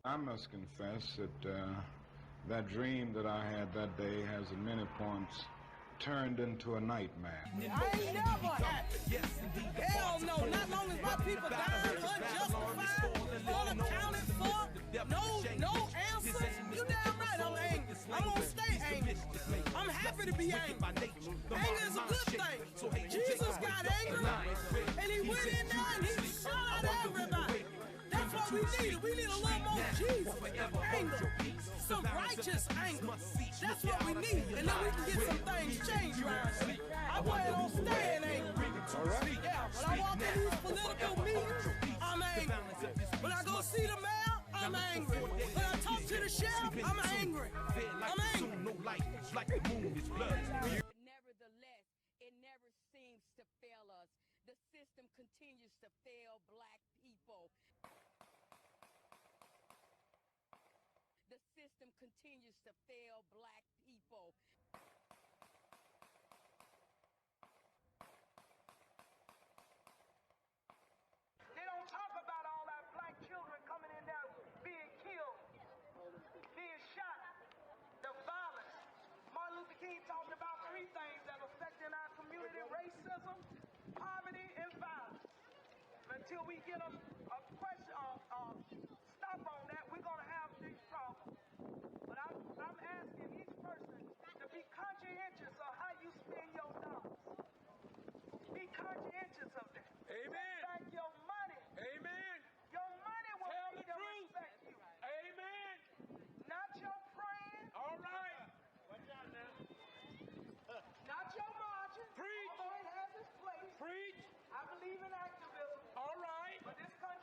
I must confess that that dream that I had that day has at many points turned into a nightmare. I ain't never happy. Hell no, not long as my people dying unjustified, unaccounted for, no answers. You damn right I'm angry. I'm gonna stay angry. I'm happy to be angry. Anger is a good thing. Jesus got angry, and he went in there and he shot at everybody. That's what we need. We need a little more Jesus anger, some righteous anger. That's what we need, and then we can get some things changed around here. I plan on staying angry. Yeah, when I walk in these political meetings, I'm angry. When I go see the mayor, I'm angry. When I talk to the sheriff, I'm angry. I'm angry. Nevertheless, it never seems to fail us. The system continues to fail black people. The system continues to fail black people. They don't talk about all our black children coming in there being killed, being shot, the violence. Martin Luther King talked about three things that affect in our community: racism, poverty, and violence. Until we get a stop on that, we're going to have these problems. But I'm asking each person to be conscientious of how you spend your dollars. Be conscientious of that. Amen. Take back your money. Amen. Your money will Tell make the them truth. respect you. Amen. Not your praying. All right. Watch out now. Not your marching. Preach. Although it has its place. Preach. I believe in activism. All right. But this country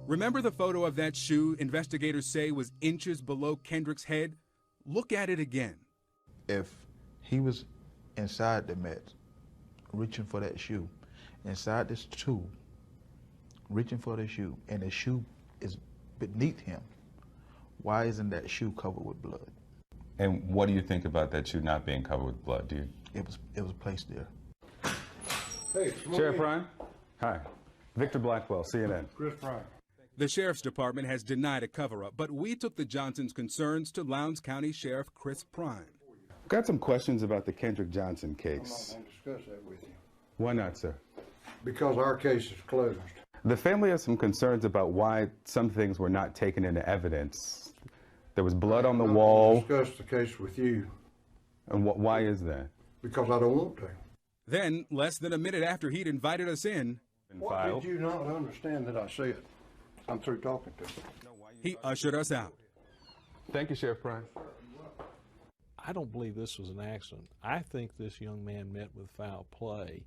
Remember the photo of that shoe investigators say was inches below Kendrick's head? Look at it again. If he was inside the Mets, reaching for that shoe, inside this tube, reaching for the shoe, and the shoe is beneath him, why isn't that shoe covered with blood? And what do you think about that shoe not being covered with blood? Do you? It was placed there. Hey, Sheriff Ryan? Hi. Victor Blackwell, CNN. Chris Prime. The Sheriff's Department has denied a cover-up, but we took the Johnsons' concerns to Lowndes County Sheriff Chris Prime. Got some questions about the Kendrick Johnson I'm not case. going to discuss that with you Why not, sir? because our case is closed. The family has some concerns about why some things were not taken into evidence. There was blood on the I'm not wall. going to discuss the case with you And why is that? because I don't want to. Then, less than a minute after he'd invited us in, What did you not understand that I said? I'm through talking to you. he ushered us out. Thank you, Sheriff Prime. I don't believe this was an accident. I think this young man met with foul play.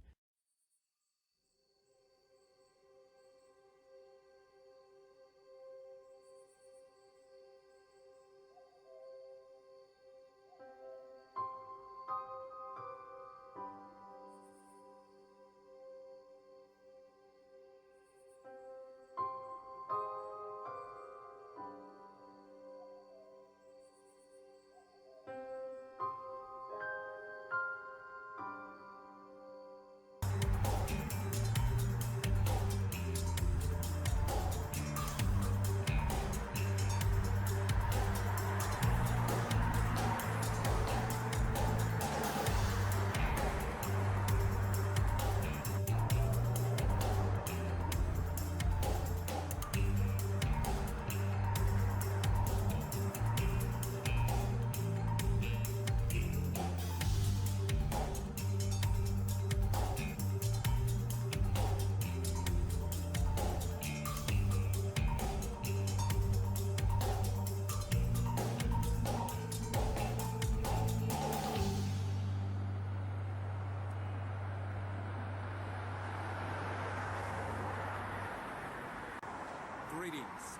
Greetings.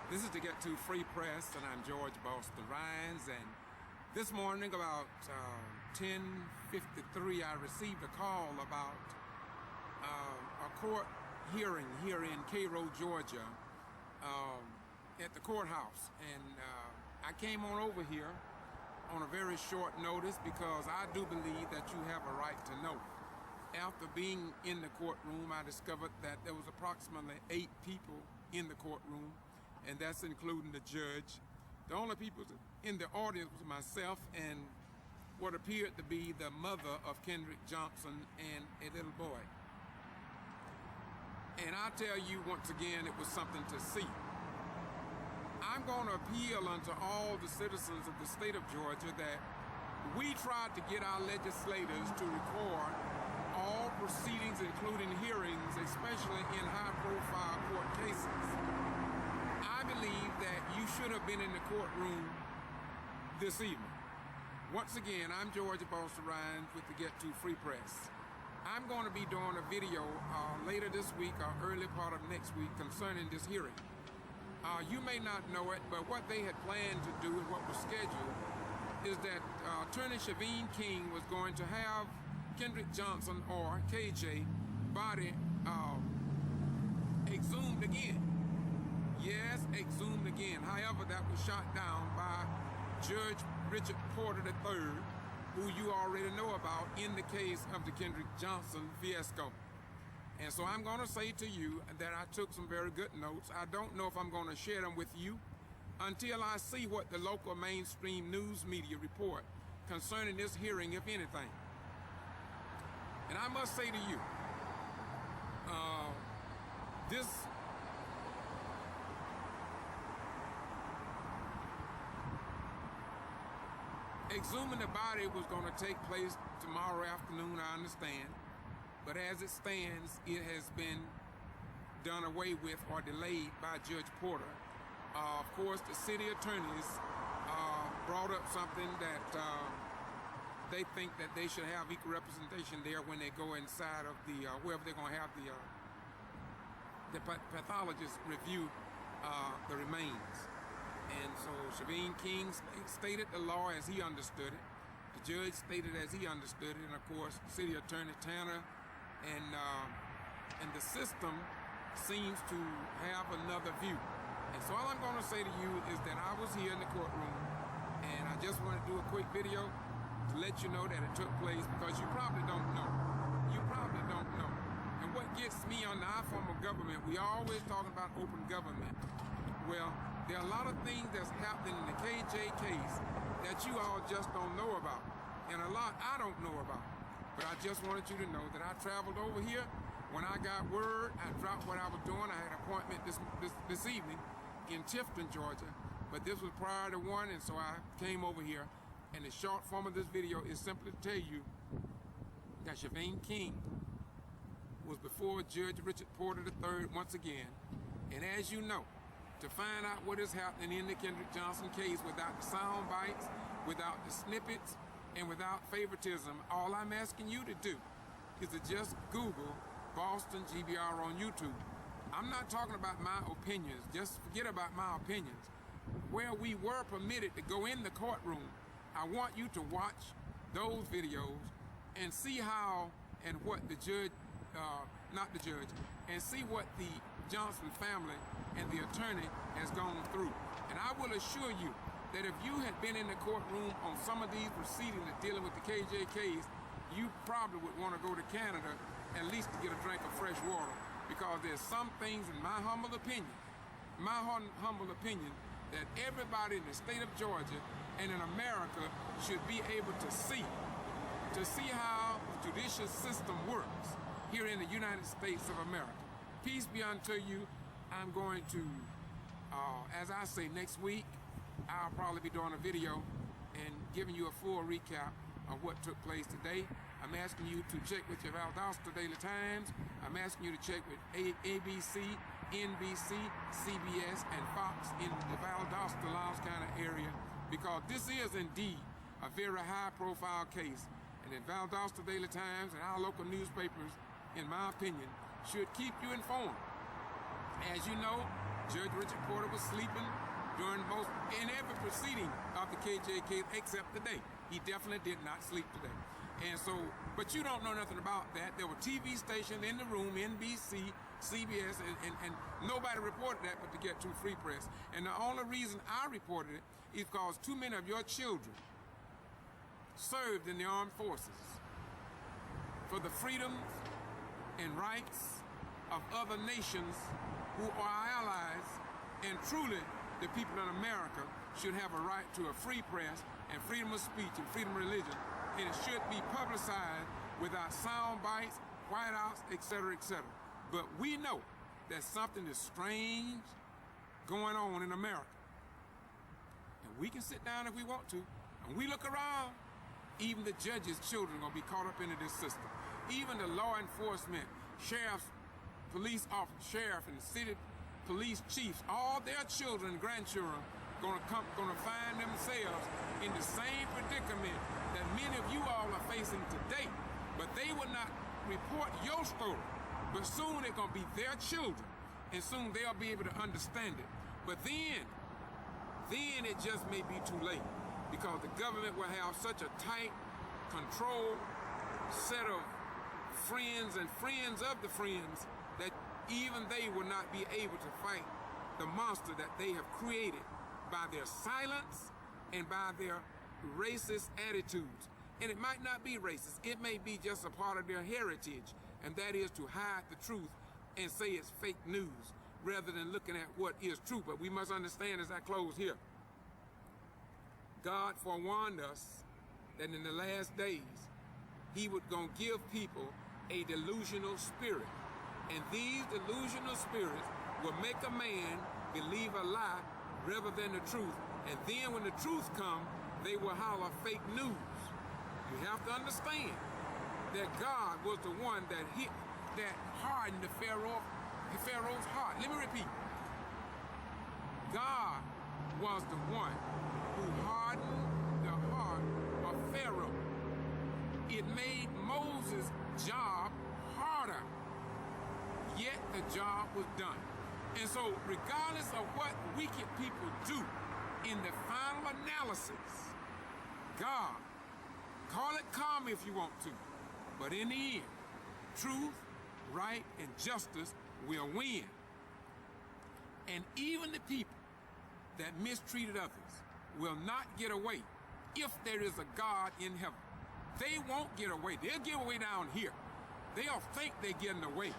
This is to get to Free Press, and I'm George Boston Rhines. And this morning, about 10:53, I received a call about a court hearing here in Cairo, Georgia, at the courthouse. And I came on over here on a very short notice because I do believe that you have a right to know. After being in the courtroom, I discovered that there was approximately 8 people in the courtroom, and that's including the judge. The only people in the audience was myself and what appeared to be the mother of Kendrick Johnson and a little boy. And I tell you once again, it was something to see. I'm going to appeal unto all the citizens of the state of Georgia that we tried to get our legislators to record all proceedings, including hearings, especially in high-profile court cases. I believe that you should have been in the courtroom this evening. Once again, I'm George Boston Ryan with the Get To Free Press. I'm going to be doing a video later this week or early part of next week concerning this hearing. You may not know it, but what they had planned to do and what was scheduled is that Attorney Shaveen King was going to have Kendrick Johnson, or KJ, body exhumed again. Yes, exhumed again. However, that was shot down by Judge Richard Porter III, who you already know about in the case of the Kendrick Johnson fiasco. And so I'm going to say to you that I took some very good notes. I don't know if I'm going to share them with you until I see what the local mainstream news media report concerning this hearing, if anything. And I must say to you, this exhuming the body was going to take place tomorrow afternoon, I understand. But as it stands, it has been done away with or delayed by Judge Porter. Of course, the city attorneys brought up something that they think that they should have equal representation there when they go inside of the, wherever they're going to have the pathologist review the remains. And so Shaveen King stated the law as he understood it. The judge stated as he understood it. And of course, City Attorney Tanner and the system seems to have another view. And so all I'm going to say to you is that I was here in the courtroom, and I just want to do a quick video to let you know that it took place, because you probably don't know. You probably don't know. And what gets me on our form of government, we always talking about open government. Well, there are a lot of things that's happening in the KJ case that you all just don't know about, and a lot I don't know about. But I just wanted you to know that I traveled over here. When I got word, I dropped what I was doing. I had an appointment this evening in Tifton, Georgia, but this was prior to 1, and so I came over here. And the short form of this video is simply to tell you that Shaveen King was before Judge Richard Porter III once again. And as you know, to find out what is happening in the Kendrick Johnson case without the sound bites, without the snippets, and without favoritism, all I'm asking you to do is to just Google Boston G.B.R. on YouTube. I'm not talking about my opinions. Just forget about my opinions. Where we were permitted to go in the courtroom, I want you to watch those videos and see how and what the judge, not the judge, and see what the Johnson family and the attorney has gone through. And I will assure you that if you had been in the courtroom on some of these proceedings dealing with the KJ case, you probably would want to go to Canada at least to get a drink of fresh water, because there's some things, in my humble opinion, that everybody in the state of Georgia and in America should be able to see how the judicial system works here in the United States of America. Peace be unto you. I'm going to, as I say, next week, I'll probably be doing a video and giving you a full recap of what took place today. I'm asking you to check with your Valdosta Daily Times. I'm asking you to check with ABC, NBC, CBS, and Fox in the Valdosta, Loudoun County area, because this is indeed a very high-profile case. And the Valdosta Daily Times and our local newspapers, in my opinion, should keep you informed. As you know, Judge Richard Porter was sleeping in every proceeding of the KJ case except today. He definitely did not sleep today. And so, but you don't know nothing about that. There were TV stations in the room, NBC, CBS, and nobody reported that but to Get To Free Press. And the only reason I reported it is because too many of your children served in the armed forces for the freedoms and rights of other nations who are our allies, and truly the people in America should have a right to a free press and freedom of speech and freedom of religion, and it should be publicized without sound bites, whiteouts, etc., etc. But we know that something is strange going on in America. And we can sit down if we want to. And we look around, even the judges' children are going to be caught up into this system. Even the law enforcement, sheriffs, police officers, sheriff, and the city police chiefs, all their children and grandchildren going to find themselves in the same predicament that many of you all are facing today. But they will not report your story. But soon they're going to be their children, and soon they'll be able to understand it. But then it just may be too late, because the government will have such a tight, controlled set of friends and friends of the friends that even they will not be able to fight the monster that they have created by their silence and by their racist attitudes. And it might not be racist. It may be just a part of their heritage, and that is to hide the truth and say it's fake news rather than looking at what is true. But we must understand, as I close here, God forewarned us that in the last days, he would gonna give people a delusional spirit. And these delusional spirits will make a man believe a lie rather than the truth. And then when the truth comes, they will holler fake news. You have to understand that God was the one that hardened the Pharaoh's heart. Let me repeat. God was the one who hardened the heart of Pharaoh. It made Moses' job harder, yet the job was done. And so regardless of what wicked people do, in the final analysis, God, call it karma if you want to, but in the end, truth, right, and justice will win. And even the people that mistreated others will not get away if there is a God in heaven. They won't get away. They'll get away down here. They'll think they're getting away,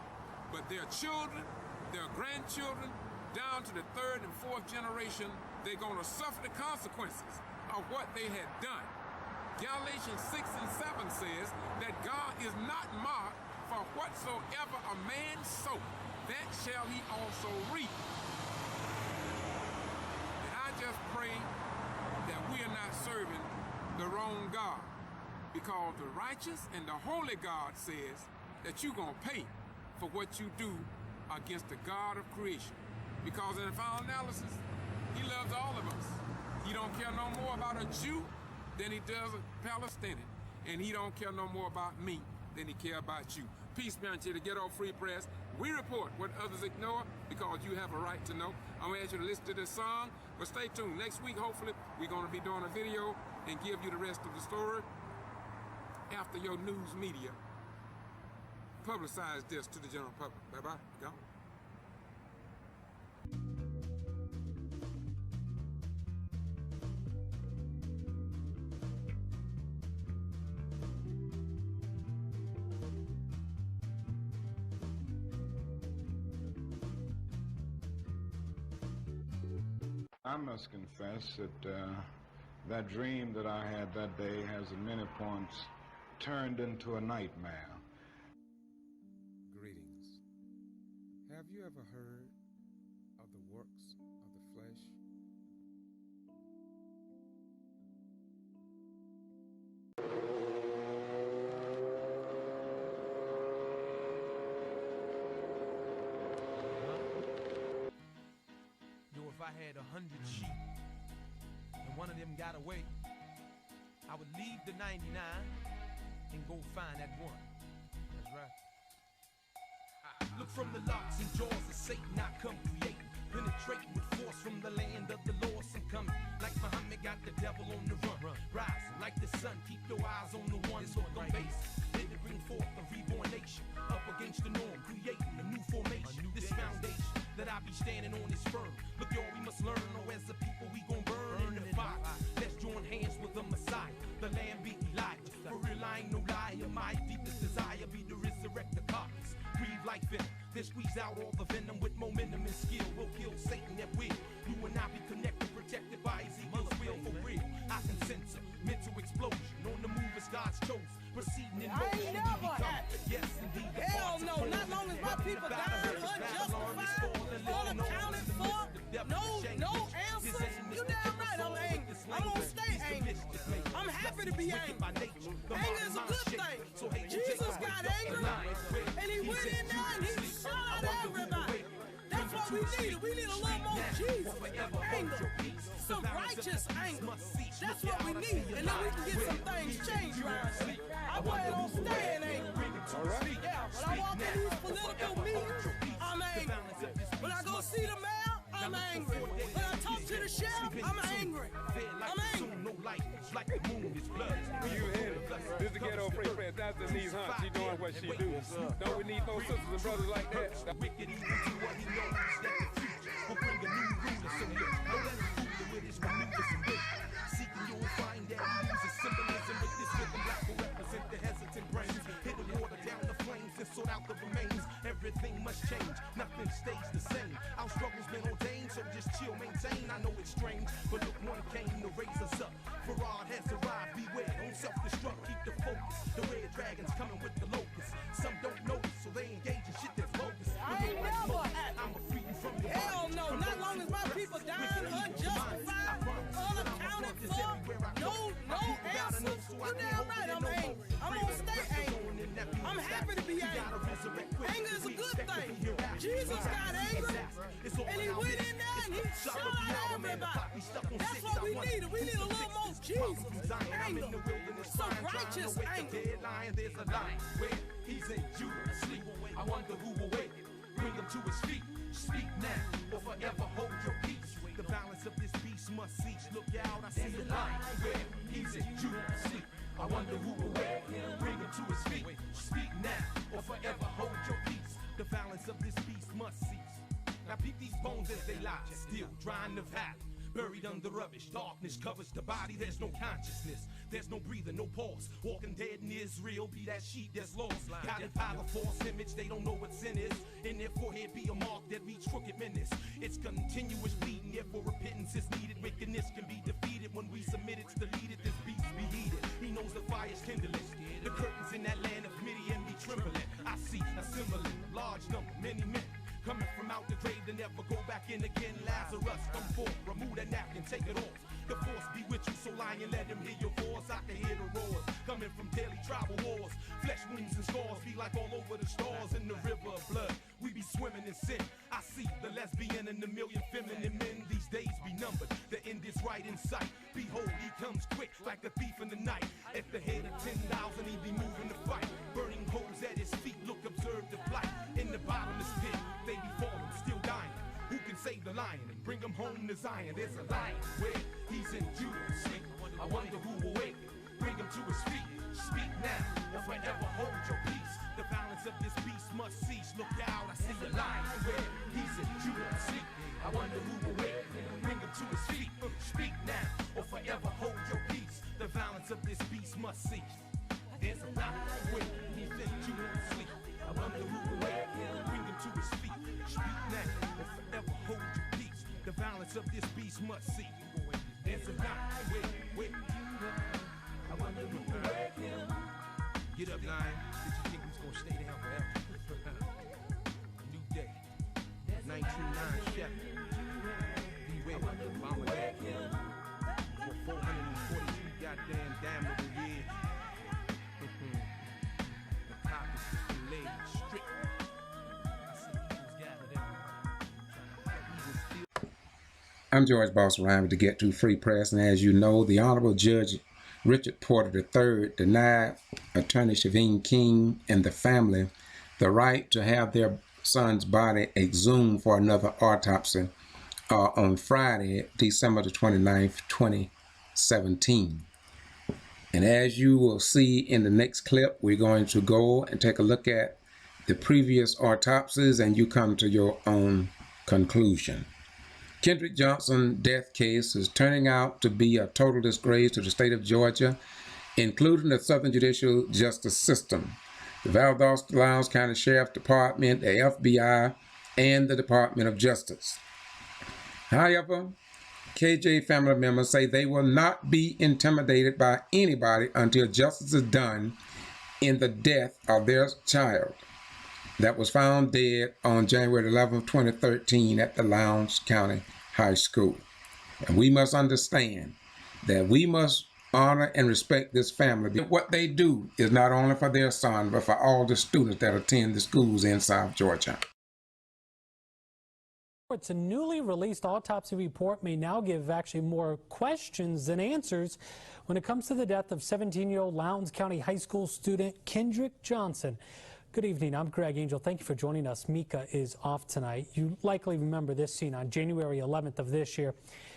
but their children, their grandchildren, down to the third and fourth generation, they're going to suffer the consequences of what they had done. Galatians 6 and 7 says that God is not mocked, for whatsoever a man sow, that shall he also reap. And I just pray that we are not serving the wrong God, because the righteous and the holy God says that you're going to pay for what you do against the God of creation. Because in the final analysis, he loves all of us. He don't care no more about a Jew than he does a Palestinian. And he don't care no more about me than he care about you. Peace be unto you. The Ghetto Free Press. We report what others ignore because you have a right to know. I'm going to ask you to listen to this song, but stay tuned. Next week, hopefully, we're going to be doing a video and give you the rest of the story after your news media publicize this to the general public. Bye-bye. Go. I must confess that that dream that I had that day has at many points turned into a nightmare. Greetings. Have you ever heard of the works of the flesh? If I had 100 sheep and one of them got away, I would leave the 99 and go find that one. That's right. Look from the locks and jaws of Satan, I come creating, penetrating with force from the land of the lost. I'm coming like Muhammad got the devil on the run. Rising like the sun, keep your eyes on the one. Look on base, let it bring forth a reborn nation, up against the norm, creating a new formation. This foundation that I be standing on is firm. Look, y'all, we must learn, or as a people we gon' burn in the fire. Let's join hands with the Messiah, the Lamb be Elijah. For real, I ain't no liar. My deepest desire be to resurrect the carcass, breathe like venom, then squeeze out all the venom with momentum and skill. We'll kill Satan at will. You and I be connected, protected by Ezekiel's will. For real, I can sense a mental explosion on the move as God's chosen, proceeding in motion. Yes, indeed. Hell no, not long as my people dying unjustified, unaccounted for, no answers. You damn right I'm angry. we need. We need a little more Jesus anger, some righteous anger. That's what we need, and then we can get some things changed around here. I plan on staying angry. Yeah, when I walk in these political meetings, I'm angry. When I go see the mayor, I'm angry. When I talk to the sheriff, I'm angry. I'm angry. This is the ghetto free press. That's Denise Hunt. She doing what she do. Don't we need more sisters and brothers like that? Seeking you'll find that he uses symbolism with this rhythm black will represent the hesitant brains. Hit the water down the flames and sort out the remains. Everything must change, nothing stays the same. Our struggle's been ordained, so just chill, maintain. I know it's strange, but look, one came to raise us up. Farad has arrived, beware, don't self-destruct, keep the focus. The red dragon's coming with the locusts. Some don't notice, so they engage in shit that's bogus. I ain't never I'ma free you from your hell no, not long as my people dying unjustified, unaccounted for, no answers. You damn right I'm angry. I'm gonna stay angry. I'm happy to be angry. Anger is a good thing. Jesus got angry, and he went in there and he shot out everybody. That's what we need. We need a little more Jesus anger, some righteous anger. There's a line where he's in Judah, sleep. I wonder who will wake it. Bring him to his feet. Speak now or forever hold your peace. The balance of this beast must cease. Look out, I see a line where he's in Judah, sleep. I wonder who will wake him. Bring him to his feet. Speak now or forever hold your peace. The balance of this beast must cease. Now peep these bones as they lie, still drying the valley. Buried under rubbish, darkness covers the body. There's no consciousness, there's no breathing, no pulse. Walking dead in Israel, be that sheep that's lost. Guided by the false image, they don't know what sin is. In their forehead be a mark that reach crooked menace. It's continuous bleeding, therefore repentance is needed. Wickedness can be defeated when we submit it's deleted. This beast be heated, he knows the fire's kindling. The curtains in that land of Midian be trembling. I see a similar large number, many men coming from out the grave to never go back in again. Lazarus, come forth, remove that napkin, take it off. The force be with you, so lion, let him hear your voice. I can hear the roars coming from daily tribal wars. Flesh wounds and scars be like all over the stars in the river of blood. We be swimming in sin. I see the lesbian and the million feminine men. These days be numbered, the end is right in sight. Behold, he comes quick like a thief in the night. At the head of 10,000, he be moving to fight. Burning holes at his feet, look, observe the plight. In the bottomless pit, they be falling, still dying. Who can save the lion and bring him home to Zion? There's a lion where he's in Judah, sleep. I wonder who will wake him, bring him to his feet. Speak now or forever hold your peace. The balance of this beast must cease. Look out, I see a lion where he's in Judah, sleep. I wonder who will wake him, bring him to his feet. Speak now or forever hold your peace. The balance of this beast must cease. There's a lion where he's in Judah, sleep. I wonder who will wake him, bring him to his feet. Speak now or forever hold your peace. The balance of this beast must cease. There's a lion where I wonder who will wake him. Get up, lion. Did you think we was gonna stay down forever? A new day. 1909 Shepherd. Beware, Obama wake him. For 443 goddamn damnable years. The cop is just been laid strict. I see eagles gathered everywhere. I'm George Boss Ryan with the Get To Free Press, and as you know, the Honorable Judge Richard Porter III denied Attorney Shaveen King and the family the right to have their son's body exhumed for another autopsy on Friday, December the 29th, 2017. And as you will see in the next clip, we're going to go and take a look at the previous autopsies, and you come to your own conclusion. Kendrick Johnson death case is turning out to be a total disgrace to the state of Georgia, including the Southern Judicial Justice System, the Valdosta County Sheriff's Department, the FBI, and the Department of Justice. However, KJ family members say they will not be intimidated by anybody until justice is done in the death of their child that was found dead on January 11, 2013 at the Lowndes County High School. And we must understand that we must honor and respect this family. What they do is not only for their son, but for all the students that attend the schools in South Georgia. It's a newly released autopsy report may now give actually more questions than answers when it comes to the death of 17-year-old Lowndes County High School student Kendrick Johnson. Good evening. I'm Greg Angel. Thank you for joining us. Mika is off tonight. You likely remember this scene on January 11th of this year.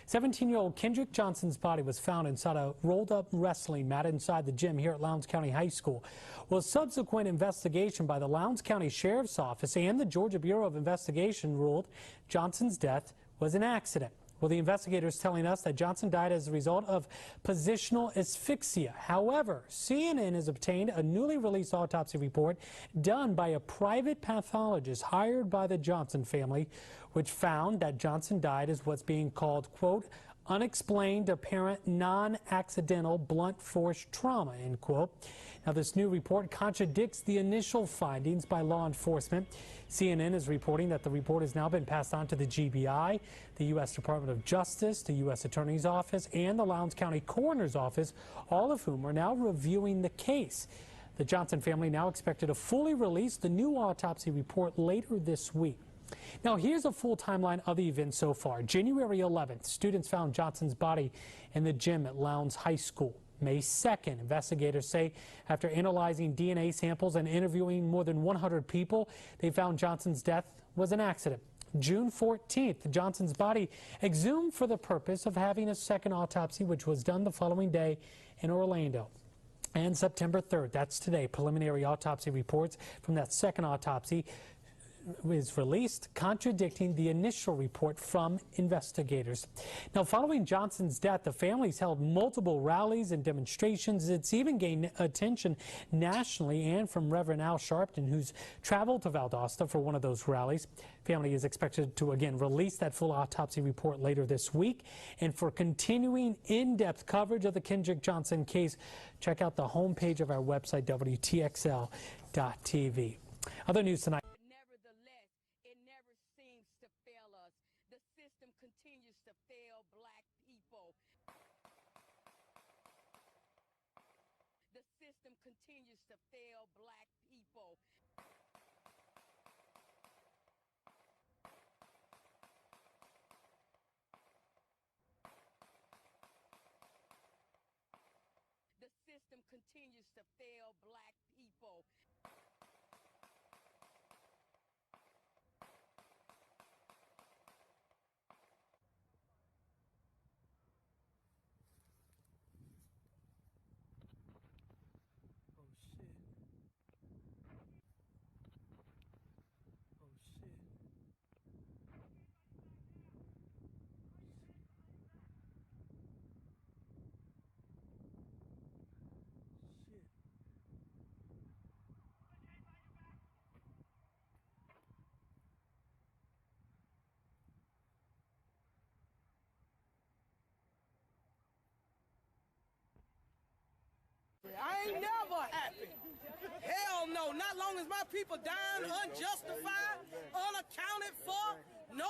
17-year-old Kendrick Johnson's body was found inside a rolled-up wrestling mat inside the gym here at Lowndes County High School. Well, subsequent investigation by the Lowndes County Sheriff's Office and the Georgia Bureau of Investigation ruled Johnson's death was an accident. Well, the investigators telling us that Johnson died as a result of positional asphyxia. However, CNN has obtained a newly released autopsy report done by a private pathologist hired by the Johnson family, which found that Johnson died as what's being called, quote, unexplained apparent non-accidental blunt force trauma, end quote. Now, this new report contradicts the initial findings by law enforcement. CNN is reporting that the report has now been passed on to the G.B.R, the U.S. Department of Justice, the U.S. Attorney's Office, and the Lowndes County Coroner's Office, all of whom are now reviewing the case. The Johnson family now expected to fully release the new autopsy report later this week. Now, here's a full timeline of the event so far. January 11th, students found Johnson's body in the gym at Lowndes High School. May 2nd, investigators say after analyzing DNA samples and interviewing more than 100 people, they found Johnson's death was an accident. June 14th, Johnson's body exhumed for the purpose of having a second autopsy, which was done the following day in Orlando. And September 3rd, that's today, preliminary autopsy reports from that second autopsy was released, contradicting the initial report from investigators. Now, following Johnson's death, the families held multiple rallies and demonstrations. It's even gained attention nationally, and from Reverend Al Sharpton, who's traveled to Valdosta for one of those rallies. Family is expected to again release that full autopsy report later this week. And for continuing in-depth coverage of the Kendrick Johnson case, check out the homepage of our website, WTXL.tv. Other news tonight. Continues to fail black people. The system continues to fail black people. The system continues to fail black people. I ain't never happy. Hell no, not long as my people dying unjustified, unaccounted for, no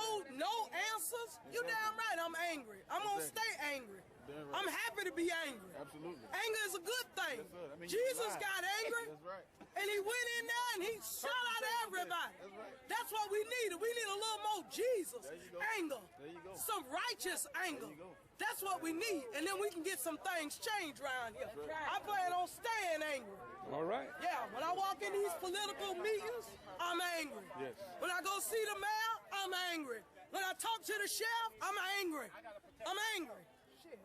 answers. You damn right I'm angry. I'm gonna stay angry. I'm happy to be angry. Absolutely. Anger is a good thing. Yes, sir. That means Jesus got angry. That's right. And he went in there and he shot out everybody. That's right. That's what we needed. We need a little more Jesus. There you go. Anger. There you go. Some righteous anger. There you go. That's what we need. And then we can get some things changed around here. Right. I plan on staying angry. All right. Yeah, when I walk in these political meetings, I'm angry. Yes. When I go see the mayor, I'm angry. When I talk to the sheriff, I'm angry. I'm angry. Shit.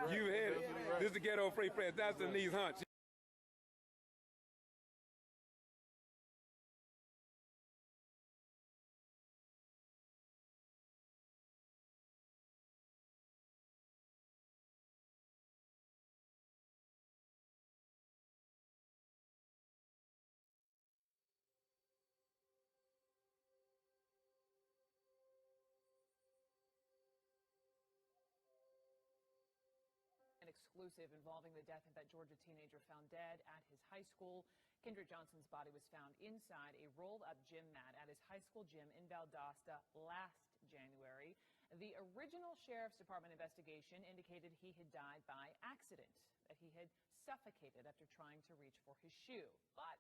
You heard it. This is the ghetto free press. That's the knees hunch. Exclusive involving the death of that Georgia teenager found dead at his high school. Kendrick Johnson's body was found inside a rolled-up gym mat at his high school gym in Valdosta last January. The original Sheriff's Department investigation indicated he had died by accident, that he had suffocated after trying to reach for his shoe. But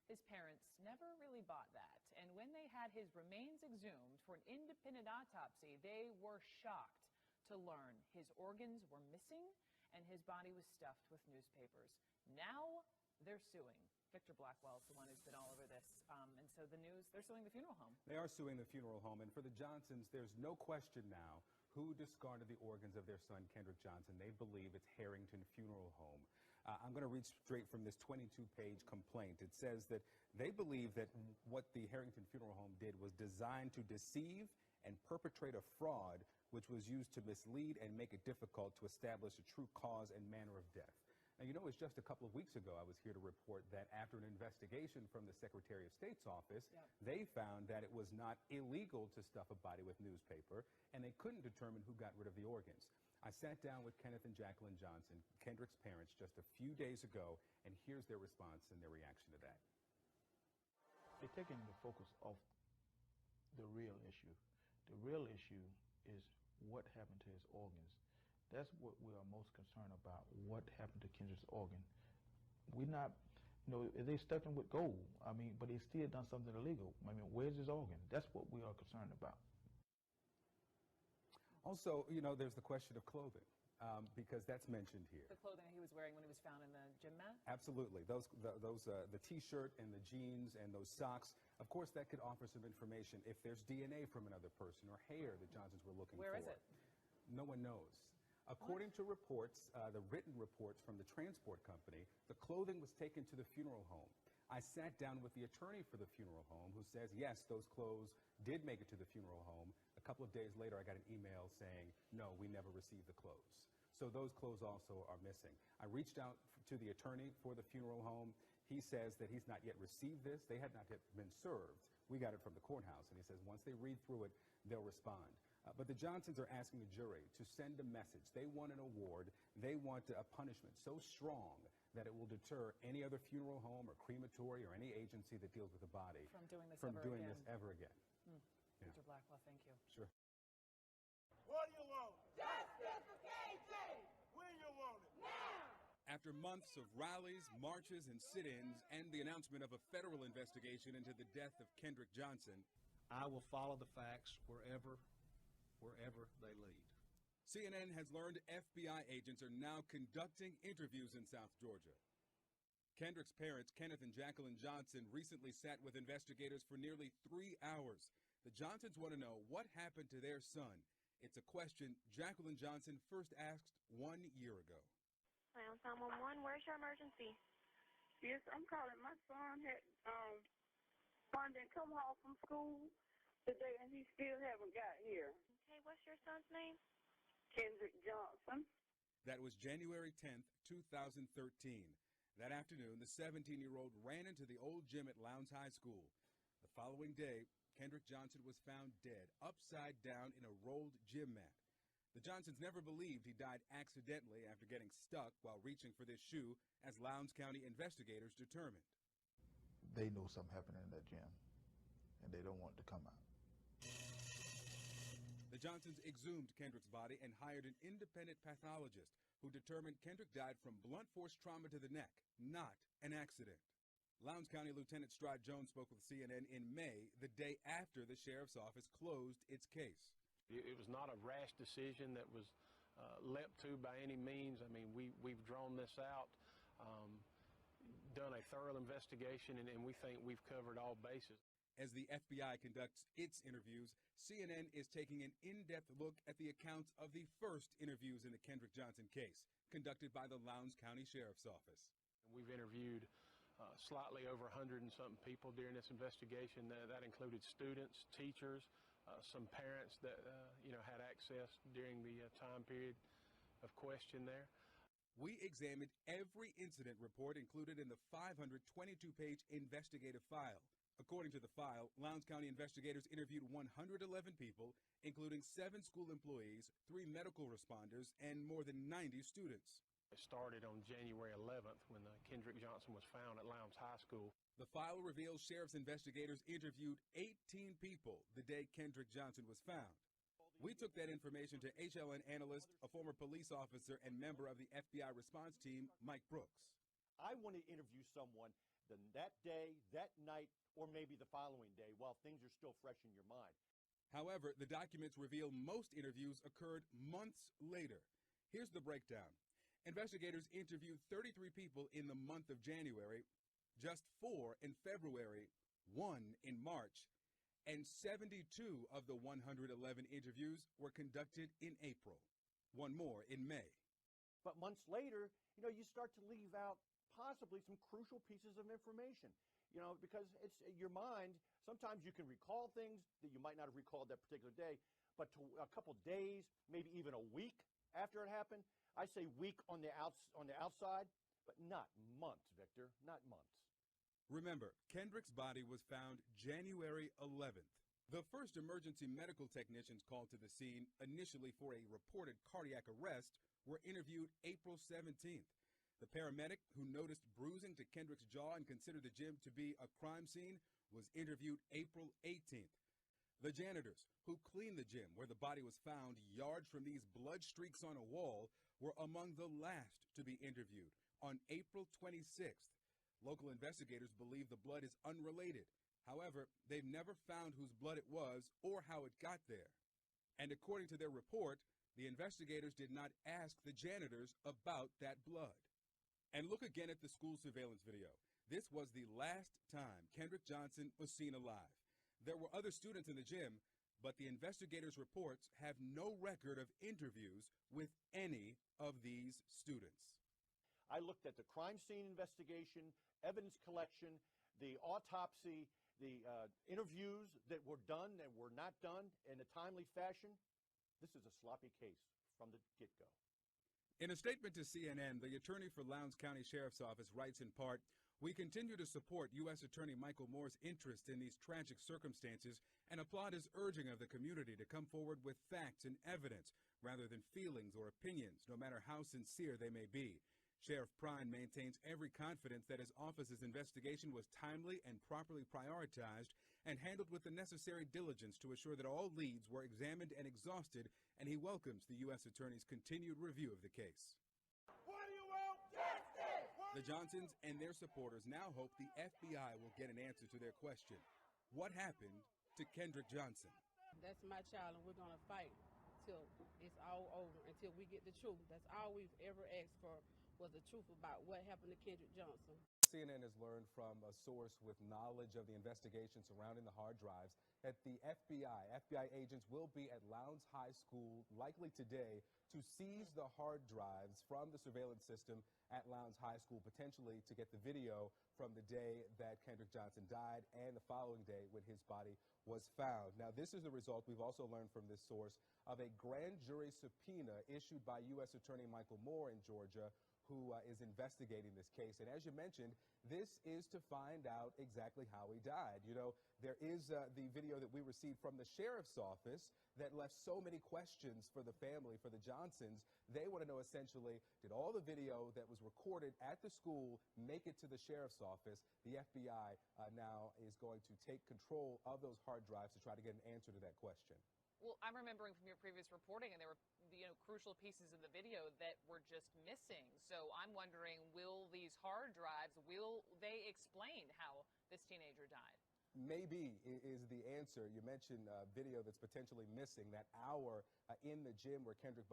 His parents never really bought that, and when they had his remains exhumed for an independent autopsy, they were shocked to learn his organs were missing and his body was stuffed with newspapers. Now they're suing. Victor Blackwell is the one who's been all over this. And so the news, they're suing the funeral home. They are suing the funeral home, and for the Johnsons, there's no question now who discarded the organs of their son, Kendrick Johnson. They believe it's Harrington Funeral Home. I'm going to read straight from this 22-page complaint. It says that they believe that what the Harrington Funeral Home did was designed to deceive and perpetrate a fraud which was used to mislead and make it difficult to establish a true cause and manner of death. Now, you know, it's just a couple of weeks ago I was here to report that after an investigation from the Secretary of State's office, they found that it was not illegal to stuff a body with newspaper, and they couldn't determine who got rid of the organs. I sat down with Kenneth and Jacqueline Johnson, Kendrick's parents, just a few days ago, and here's their response and their reaction to that. They're taking the focus off the real issue. The real issue is what happened to his organs. That's what we are most concerned about, what happened to Kendrick's organ. We're not, you know, they stuck him with gold, I mean, but they still done something illegal. I mean, where's his organ? That's what we are concerned about. Also, you know, there's the question of clothing, because that's mentioned here. The clothing he was wearing when he was found in the gym mat? Absolutely. The T-shirt and the jeans and those socks, of course, that could offer some information if there's DNA from another person or hair the Johnsons were looking for. Where is it? No one knows. According to reports, the written reports from the transport company, the clothing was taken to the funeral home. I sat down with the attorney for the funeral home who says, yes, those clothes did make it to the funeral home. A couple of days later, I got an email saying, no, we never received the clothes. So those clothes also are missing. I reached out to the attorney for the funeral home. He says that he's not yet received this. They had not yet been served. We got it from the courthouse, and he says once they read through it, they'll respond. But the Johnsons are asking the jury to send a message. They want an award. They want a punishment so strong that it will deter any other funeral home or crematory or any agency that deals with the body from doing this ever again. Victor Blackwell, thank you. Sure. What do you want? Justice for KJ! When you want it? Now! After months of rallies, marches, and sit-ins, and the announcement of a federal investigation into the death of Kendrick Johnson, I will follow the facts wherever they lead. CNN has learned FBI agents are now conducting interviews in South Georgia. Kendrick's parents, Kenneth and Jacqueline Johnson, recently sat with investigators for nearly 3 hours. The Johnsons want to know what happened to their son. It's a question Jacqueline Johnson first asked 1 year ago. 911, where's your emergency? Yes, I'm calling. My son had wanted to come home from school today, and he still haven't got here. Okay, what's your son's name? Kendrick Johnson. That was January 10th, 2013. That afternoon, the 17-year-old ran into the old gym at Lowndes High School. The following day, Kendrick Johnson was found dead, upside down in a rolled gym mat. The Johnsons never believed he died accidentally after getting stuck while reaching for this shoe, as Lowndes County investigators determined. They know something happened in that gym, and they don't want it to come out. The Johnsons exhumed Kendrick's body and hired an independent pathologist who determined Kendrick died from blunt force trauma to the neck, not an accident. Lowndes County Lieutenant Stride Jones spoke with CNN in May, the day after the sheriff's office closed its case. It was not a rash decision that was leapt to by any means. I mean, we've drawn this out, done a thorough investigation, and we think we've covered all bases. As the FBI conducts its interviews, CNN is taking an in-depth look at the accounts of the first interviews in the Kendrick Johnson case, conducted by the Lowndes County Sheriff's Office. We've interviewed slightly over 100 and something people during this investigation. That included students, teachers, some parents that had access during the time period of question there. We examined every incident report included in the 522-page investigative file. According to the file, Lowndes County investigators interviewed 111 people, including 7 school employees, 3 medical responders, and more than 90 students. It started on January 11th when Kendrick Johnson was found at Lowndes High School. The file reveals sheriff's investigators interviewed 18 people the day Kendrick Johnson was found. We took that information to HLN analyst, a former police officer, and member of the FBI response team, Mike Brooks. I want to interview someone that day, that night, or maybe the following day while things are still fresh in your mind. However, the documents reveal most interviews occurred months later. Here's the breakdown. Investigators interviewed 33 people in the month of January, just 4 in February, 1 in March, and 72 of the 111 interviews were conducted in April, 1 more in May. But months later, you start to leave out possibly some crucial pieces of information, because it's your mind. Sometimes you can recall things that you might not have recalled that particular day, but to a couple days, maybe even a week after it happened, I say week on the outside, but not months, Victor, not months. Remember, Kendrick's body was found January 11th. The first emergency medical technicians called to the scene initially for a reported cardiac arrest were interviewed April 17th. The paramedic who noticed bruising to Kendrick's jaw and considered the gym to be a crime scene was interviewed April 18th. The janitors who cleaned the gym where the body was found yards from these blood streaks on a wall were among the last to be interviewed on April 26th. Local investigators believe the blood is unrelated. However, they've never found whose blood it was or how it got there. And according to their report, the investigators did not ask the janitors about that blood. And look again at the school surveillance video. This was the last time Kendrick Johnson was seen alive. There were other students in the gym, but the investigators' reports have no record of interviews with any of these students. I looked at the crime scene investigation, evidence collection, the autopsy, the interviews that were done and were not done in a timely fashion. This is a sloppy case from the get-go. In a statement to CNN, the attorney for Lowndes County Sheriff's Office writes in part, "We continue to support U.S. Attorney Michael Moore's interest in these tragic circumstances and applaud his urging of the community to come forward with facts and evidence rather than feelings or opinions, no matter how sincere they may be. Sheriff Prine maintains every confidence that his office's investigation was timely and properly prioritized and handled with the necessary diligence to assure that all leads were examined and exhausted, and he welcomes the U.S. Attorney's continued review of the case." What do you want? Justice! The Johnsons and their supporters now hope the FBI will get an answer to their question. What happened to Kendrick Johnson? That's my child, and we're going to fight till it's all over, until we get the truth. That's all we've ever asked for, was the truth about what happened to Kendrick Johnson. CNN has learned from a source with knowledge of the investigation surrounding the hard drives that the FBI agents will be at Lowndes High School likely today to seize the hard drives from the surveillance system at Lowndes High School, potentially to get the video from the day that Kendrick Johnson died and the following day when his body was found. Now, this is the result, we've also learned from this source, of a grand jury subpoena issued by U.S. Attorney Michael Moore in Georgia, who is investigating this case. And as you mentioned, this is to find out exactly how he died. There is the video that we received from the sheriff's office that left so many questions for the family, for the Johnsons. They want to know essentially, did all the video that was recorded at the school make it to the sheriff's office? The FBI now is going to take control of those hard drives to try to get an answer to that question. Well, I'm remembering from your previous reporting, and there were crucial pieces of the video that were just missing. So I'm wondering, will these hard drives, will they explain how this teenager died? Maybe is the answer. You mentioned video that's potentially missing, that hour in the gym where Kendrick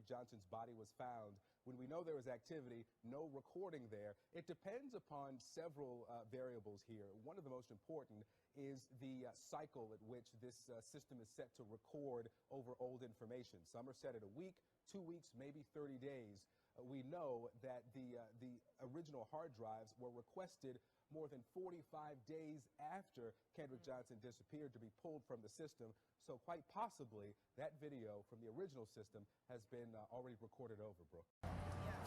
Johnson's body was found. When we know there was activity, no recording there. It depends upon several variables here. One of the most important is the cycle at which this system is set to record over old information. Some are set at a week, 2 weeks, maybe 30 days. We know that the original hard drives were requested more than 45 days after Kendrick Johnson disappeared to be pulled from the system. So quite possibly that video from the original system has been already recorded over, Brooke. Yeah,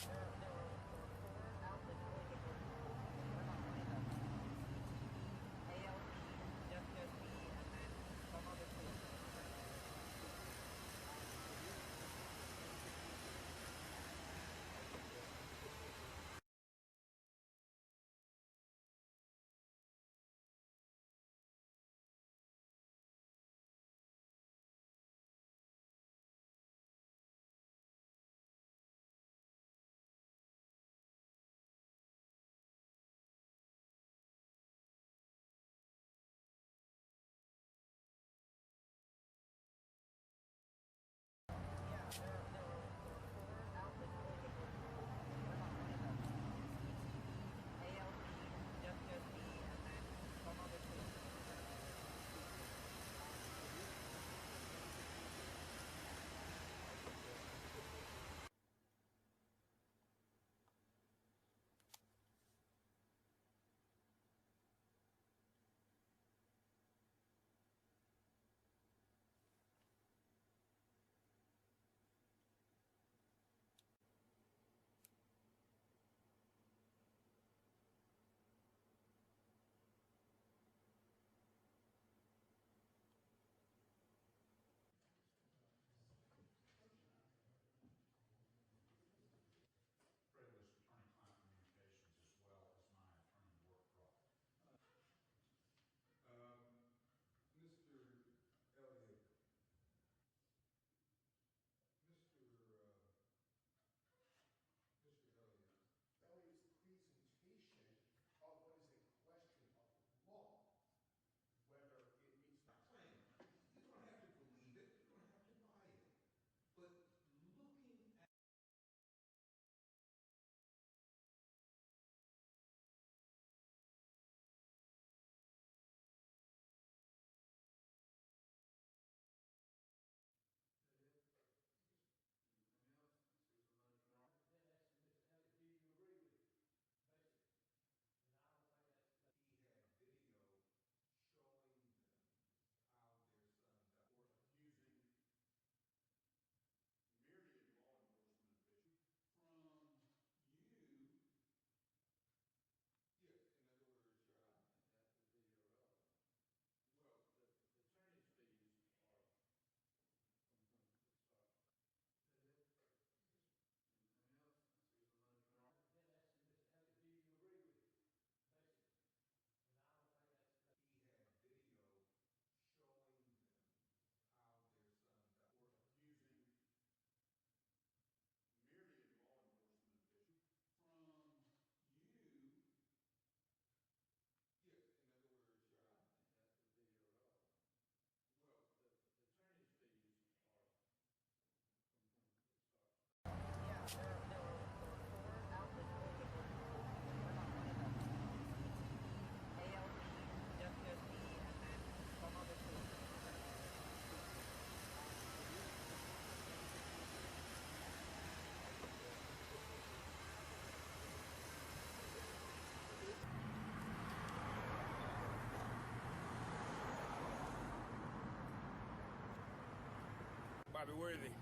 Bobby Worthy.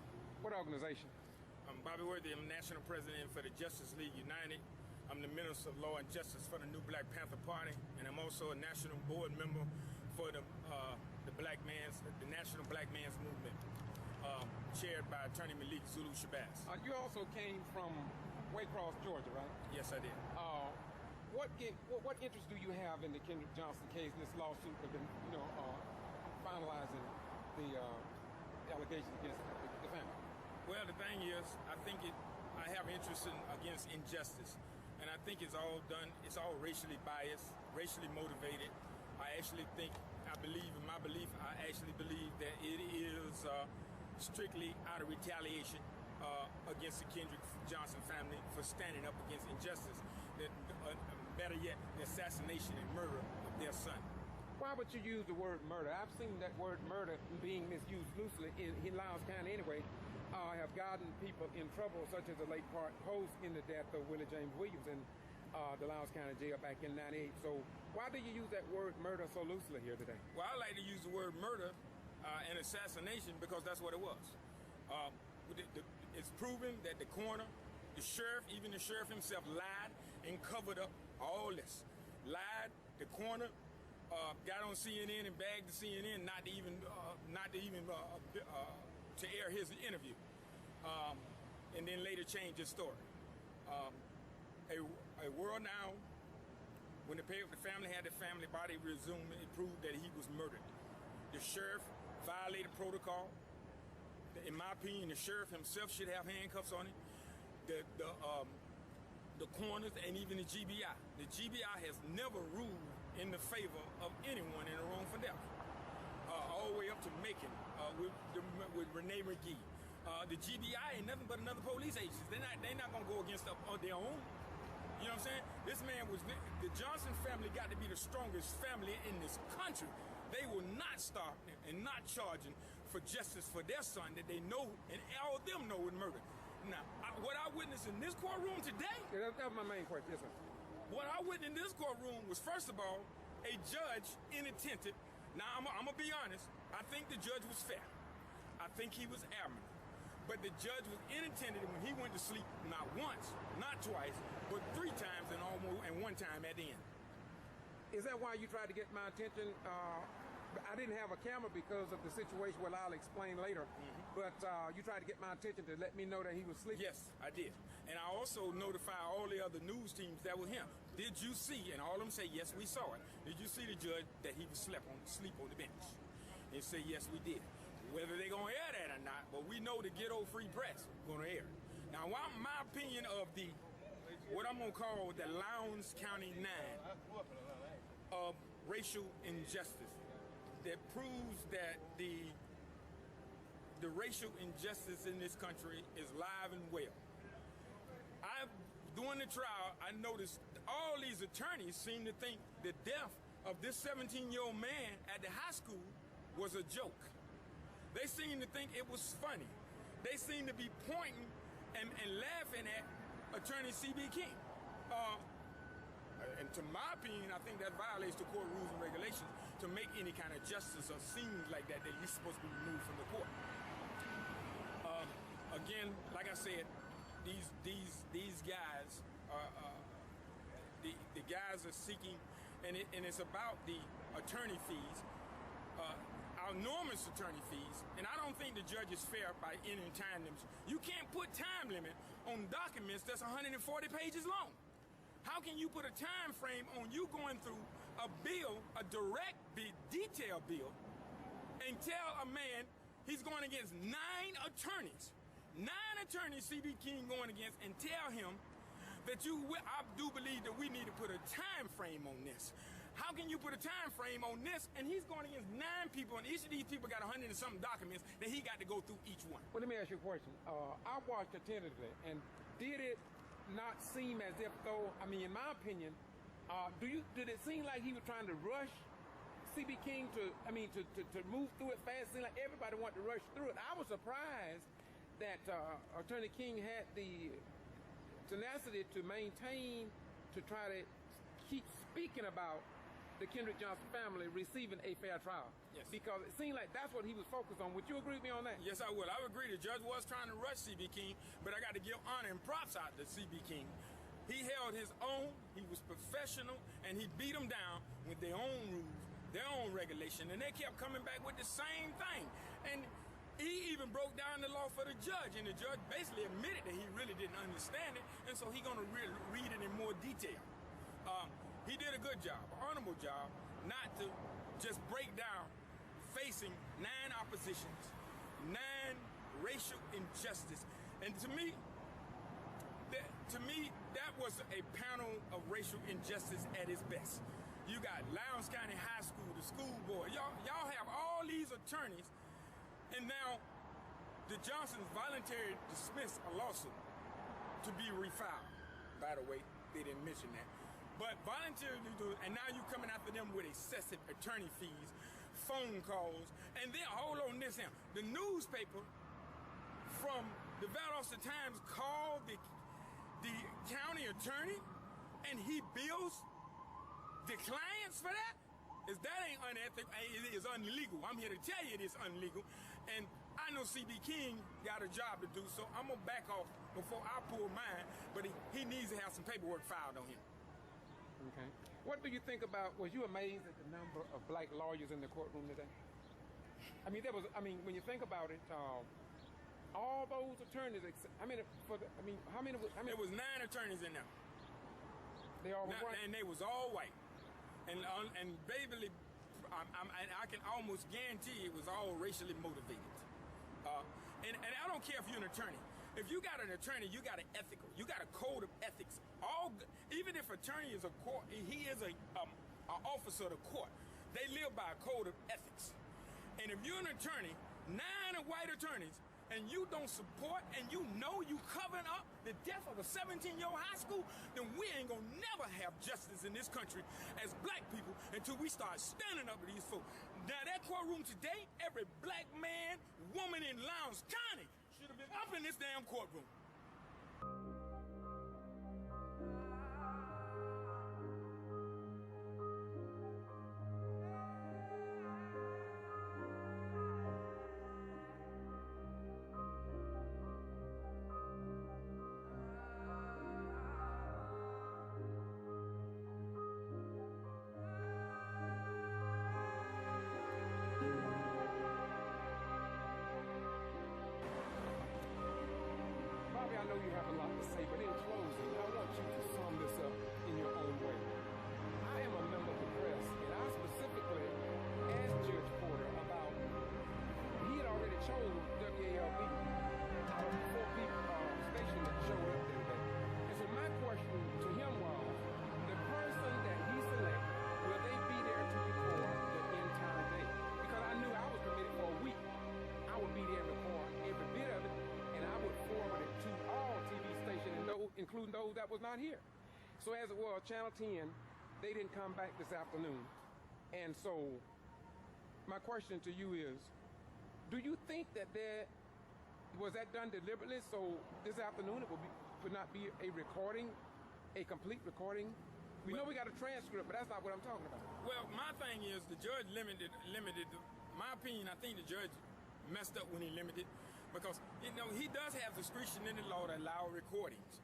What organization? I'm Bobby Worthy. I'm National President for the Justice League United. I'm the Minister of Law and Justice for the New Black Panther Party, and I'm also a national board member for the National Black Man's Movement, chaired by Attorney Malik Zulu Shabazz. You also came from Waycross, Georgia, right? Yes, I did. What interest do you have in the Kendrick Johnson case and this lawsuit that been, finalizing the allegations against the family? Well, the thing is, I think I have interest against injustice, and I think it's all racially biased, racially motivated. I believe that it is strictly out of retaliation against the Kendrick Johnson family for standing up against injustice. Better yet, the assassination and murder of their son. Why would you use the word murder? I've seen that word murder being misused loosely in Lowndes County anyway. Have gotten people in trouble, such as the late Park host in the death of Willie James Williams in the Lowndes County Jail back in '98. So why do you use that word murder so loosely here today? Well, I like to use the word murder and assassination because that's what it was. It's proven that the coroner, the sheriff, even the sheriff himself lied and covered up all this. Lied, the coroner got on CNN and begged the CNN not to even to air his interview, and then later changed his story. A world now, when the family had the family body resumed, it proved that he was murdered. The sheriff violated protocol. In my opinion, the sheriff himself should have handcuffs on him. The coroners and even the G.B.R. The G.B.R. has never ruled in the favor of anyone in a wrongful death. All the way up to Macon with Renee McGee. The G.B.I. ain't nothing but another police agency. They're not gonna go against their own. You know what I'm saying? The Johnson family got to be the strongest family in this country. They will not stop and not charging for justice for their son that they know and all of them know was murdered. Now, what I witnessed in this courtroom today. Yeah, that was my main question. Yes, sir. What I witnessed in this courtroom was, first of all, a judge inattentive. Now, I'm gonna be honest. I think the judge was fair. I think he was adamant. But the judge was inattentive when he went to sleep not once, not twice, but 3 times and 1 time at the end. Is that why you tried to get my attention? I didn't have a camera because of the situation, well, I'll explain later. But you tried to get my attention to let me know that he was sleeping? Yes, I did. And I also notified all the other news teams that were him. Did you see, and all of them say, yes, we saw it. Did you see the judge that he was sleep on the bench? They say, yes, we did. Whether they're going to air that or not, but we know the Ghetto Free Press going to air it. Now, my opinion of what I'm going to call the Lowndes County 9 of racial injustice that proves that the racial injustice in this country is live and well. During the trial, I noticed all these attorneys seem to think the death of this 17-year-old man at the high school was a joke. They seem to think it was funny. They seem to be pointing and laughing at Attorney C.B. King. And to my opinion, I think that violates the court rules and regulations to make any kind of justice or scenes like that you're supposed to be removed from the court. Again, like I said, these guys are the guys are seeking, and it's about the attorney fees, our enormous attorney fees, and I don't think the judge is fair by any time limits. You can't put time limit on documents that's 140 pages long. How can you put a time frame on you going through a bill, a direct detailed bill, and tell a man he's going against 9 attorneys, 9 attorneys C.B. King going against, and tell him that I do believe that we need to put a time frame on this. How can you put a time frame on this, and he's going against 9 people, and each of these people got 100 and something documents that he got to go through each one? Well, let me ask you a question. I watched attentively, and did it not seem as if though, I mean, in my opinion, did it seem like he was trying to rush C.B. King to move through it fast? It seemed like everybody wanted to rush through it. I was surprised that Attorney King had the tenacity to maintain, to try to keep speaking about the Kendrick Johnson family receiving a fair trial. Yes. Because it seemed like that's what he was focused on. Would you agree with me on that? Yes, I would. I would agree. The judge was trying to rush C.B. King, but I got to give honor and props out to C.B. King. He held his own, he was professional, and he beat them down with their own rules, their own regulation, and they kept coming back with the same thing. And he even broke down the law for the judge, and the judge basically admitted that he really didn't understand it, and so he's going to read it in more detail. He did a good job, an honorable job, not to just break down facing 9 oppositions, 9 racial injustice. And to me, that was a panel of racial injustice at its best. You got Lowndes County High School, the school board. Y'all have all these attorneys, and now the Johnsons voluntarily dismissed a lawsuit to be refiled. By the way, they didn't mention that. But voluntarily do it, and now you're coming after them with excessive attorney fees, phone calls, and then hold on this here. The newspaper from the Valdosta Times called the county attorney, and he bills the clients for that? That ain't unethical, it is illegal. I'm here to tell you it is illegal. And I know C.B. King got a job to do, so I'm gonna back off before I pull mine, but he needs to have some paperwork filed on him. Okay. What do you think about, was you amazed at the number of black lawyers in the courtroom today? I mean, when you think about it, all those attorneys, how many? There was 9 attorneys in there. They all were white? And they was all white. And basically, I can almost guarantee it was all racially motivated. And I don't care if you're an attorney. If you got an attorney, you got an ethical, you got a code of ethics. Even if attorney is he is an officer of the court, they live by a code of ethics. And if you're an attorney, 9 are white attorneys, and you don't support, and you know you covering up the death of a 17-year-old high school, then we ain't gonna never have justice in this country as black people until we start standing up to these folks. Now that courtroom today, every black man, woman in Lowndes County should have been up in this damn courtroom. I know you have a lot to say, but in closing, I want you to sum this up in your own way. I am a member of the press, and I specifically asked Judge Porter about, he had already chosen WALB out of 4 people station that showed up that day. And so my question to him was, the person that he selected, will they be there to record the entire day? Because I knew I was committed for a week. I would be there to record every bit of it, and I would forward it to all TV stations, including those that was not here. So as it was, Channel 10, they didn't come back this afternoon. And so my question to you is, do you think that was that done deliberately? So this afternoon it would not be a recording, a complete recording? We know we got a transcript, but that's not what I'm talking about. Well, my thing is the judge limited. My opinion, I think the judge messed up when he limited, because he does have discretion in the law to allow recordings.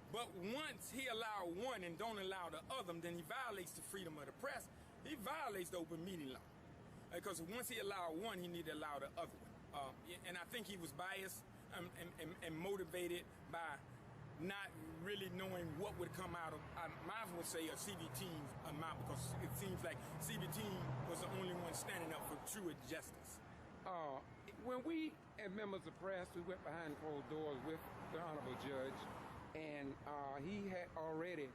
But once he allow one and don't allow the other, then he violates the freedom of the press. He violates the open meeting law. Because once he allowed one, he need to allow the other one. And I think he was biased and motivated by not really knowing what would come out of, I might as well say, a CBT's amount, because it seems like CBT was the only one standing up for true justice. When we, as members of press, we went behind closed doors with the Honorable Judge, and he had already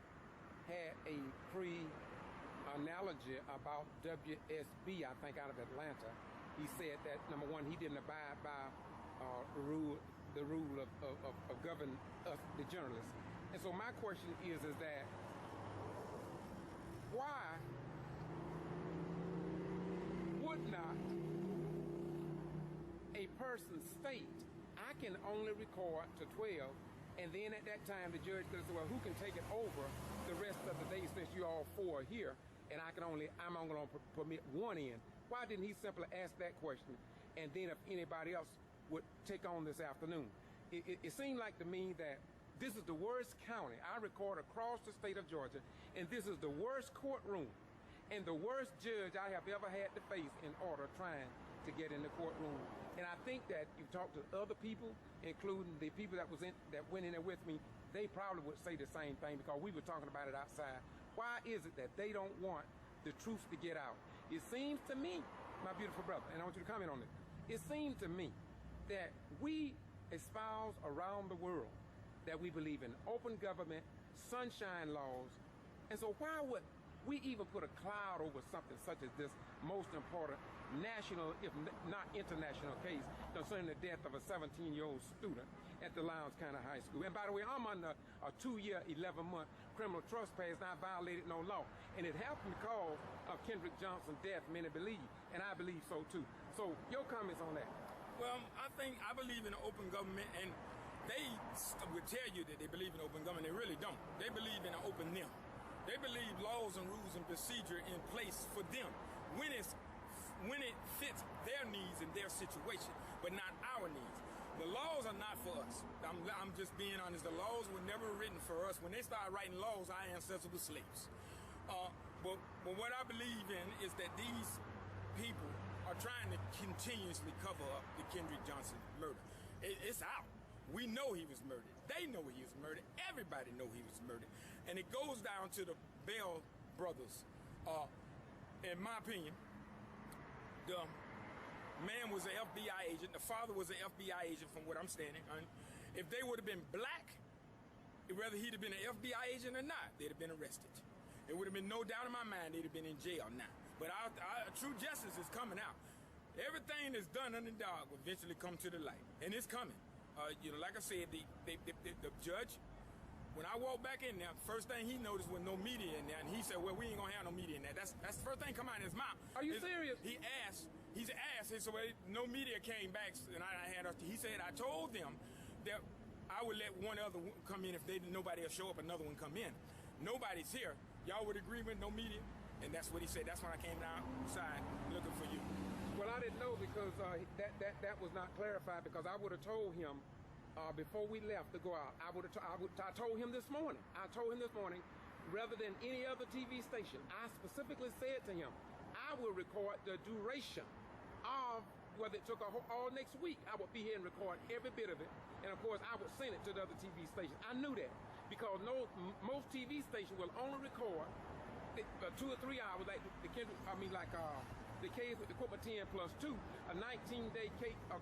had a pre-analogy about WSB, I think, out of Atlanta. He said that, number one, he didn't abide by the rule of governing us, the journalists. And so my question is that why would not a person state, I can only record to 12, and then at that time the judge could say, well, who can take it over the rest of the day since you all 4 are here? and I'm only going to permit one in. Why didn't he simply ask that question, and then if anybody else would take on this afternoon? It seemed like to me that this is the worst county I record across the state of Georgia, and this is the worst courtroom and the worst judge I have ever had to face in order trying to get in the courtroom. And I think that you talk to other people, including the people that went in there with me, they probably would say the same thing, because we were talking about it outside. Why is it that they don't want the truth to get out? It seems to me, my beautiful brother, and I want you to comment on this, it seems to me that we espouse around the world that we believe in open government, sunshine laws, and so why would we even put a cloud over something such as this most important national, if not international case concerning the death of a 17-year-old student at the Lowndes County High School? And by the way, I'm under a 2-year, 11-month criminal trespass, and I violated no law. And it happened because of Kendrick Johnson's death, many believe, and I believe so too. So your comments on that? Well, I believe in open government, and they would tell you that they believe in open government. They really don't. They believe in an open them. They believe laws and rules and procedure in place for them when it fits their needs and their situation, but not our needs. The laws are not for us. I'm just being honest. The laws were never written for us. When they started writing laws, our ancestors were slaves. But what I believe in is that these people are trying to continuously cover up the Kendrick Johnson murder. It's out. We know he was murdered. They know he was murdered. Everybody know he was murdered. And it goes down to the Bell brothers. In my opinion, the man was an FBI agent. The father was an FBI agent from what I'm standing on. If they would have been black, whether he'd have been an FBI agent or not, they'd have been arrested. It would have been no doubt in my mind they'd have been in jail now. But our true justice is coming out. Everything that's done under the dark will eventually come to the light. And it's coming. Like I said, the judge, when I walked back in there, first thing he noticed was no media in there, and he said, "Well, we ain't gonna have no media in there." That's the first thing come out of his mouth. Are you serious? He said, "Well, no media came back," and he said, "I told them that I would let one other come in if nobody will show up, another one come in. Nobody's here. Y'all would agree with no media?" And that's what he said. That's when I came outside looking for you. Well, I didn't know, because that was not clarified, because I would have told him before we left to go out. I told him this morning. Rather than any other TV station, I specifically said to him, I will record the duration of whether it took all next week. I would be here and record every bit of it, and of course I would send it to the other TV stations. I knew that, because most TV stations will only record 2 or 3 hours, like the case with the Corporate 10+2, a 19-day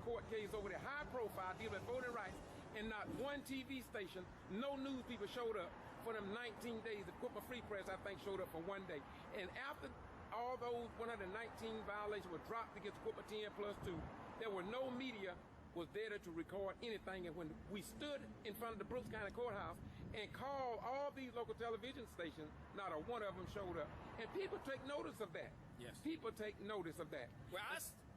court case over there, high profile, dealing with voting rights, and not one TV station, no news people showed up for them 19 days. The Corporate Free Press, I think, showed up for 1 day. And after all those 119 violations were dropped against Corporate 10+2, there were no media was there to record anything. And when we stood in front of the Brooks County Courthouse and called all these local television stations, not a one of them showed up. And people take notice of that. Yes. People take notice of that. Well,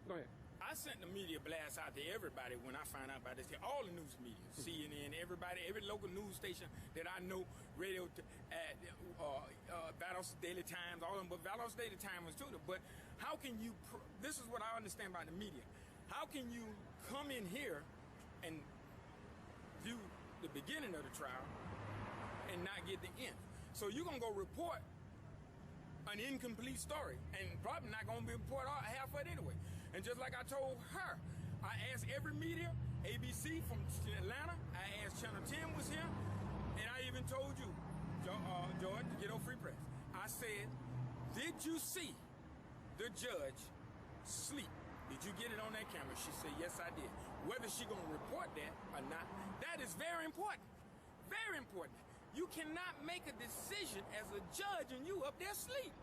go ahead. I sent the media blast out to everybody when I found out about this. All the news media, CNN, everybody, every local news station that I know, radio, Valdosta Daily Times, all of them, but Valdosta Daily Times was too. But how can you, this is what I understand about the media. How can you come in here and do the beginning of the trial and not get the end? So you're going to go report an incomplete story, and probably not going to be report half of it anyway. And just like I told her, I asked every media, ABC from Atlanta, I asked Channel 10 was here, and I even told you, George, to get on Free Press. I said, did you see the judge sleep? Did you get it on that camera? She said, yes, I did. Whether she going to report that or not, that is very important. Very important. You cannot make a decision as a judge and you up there asleep.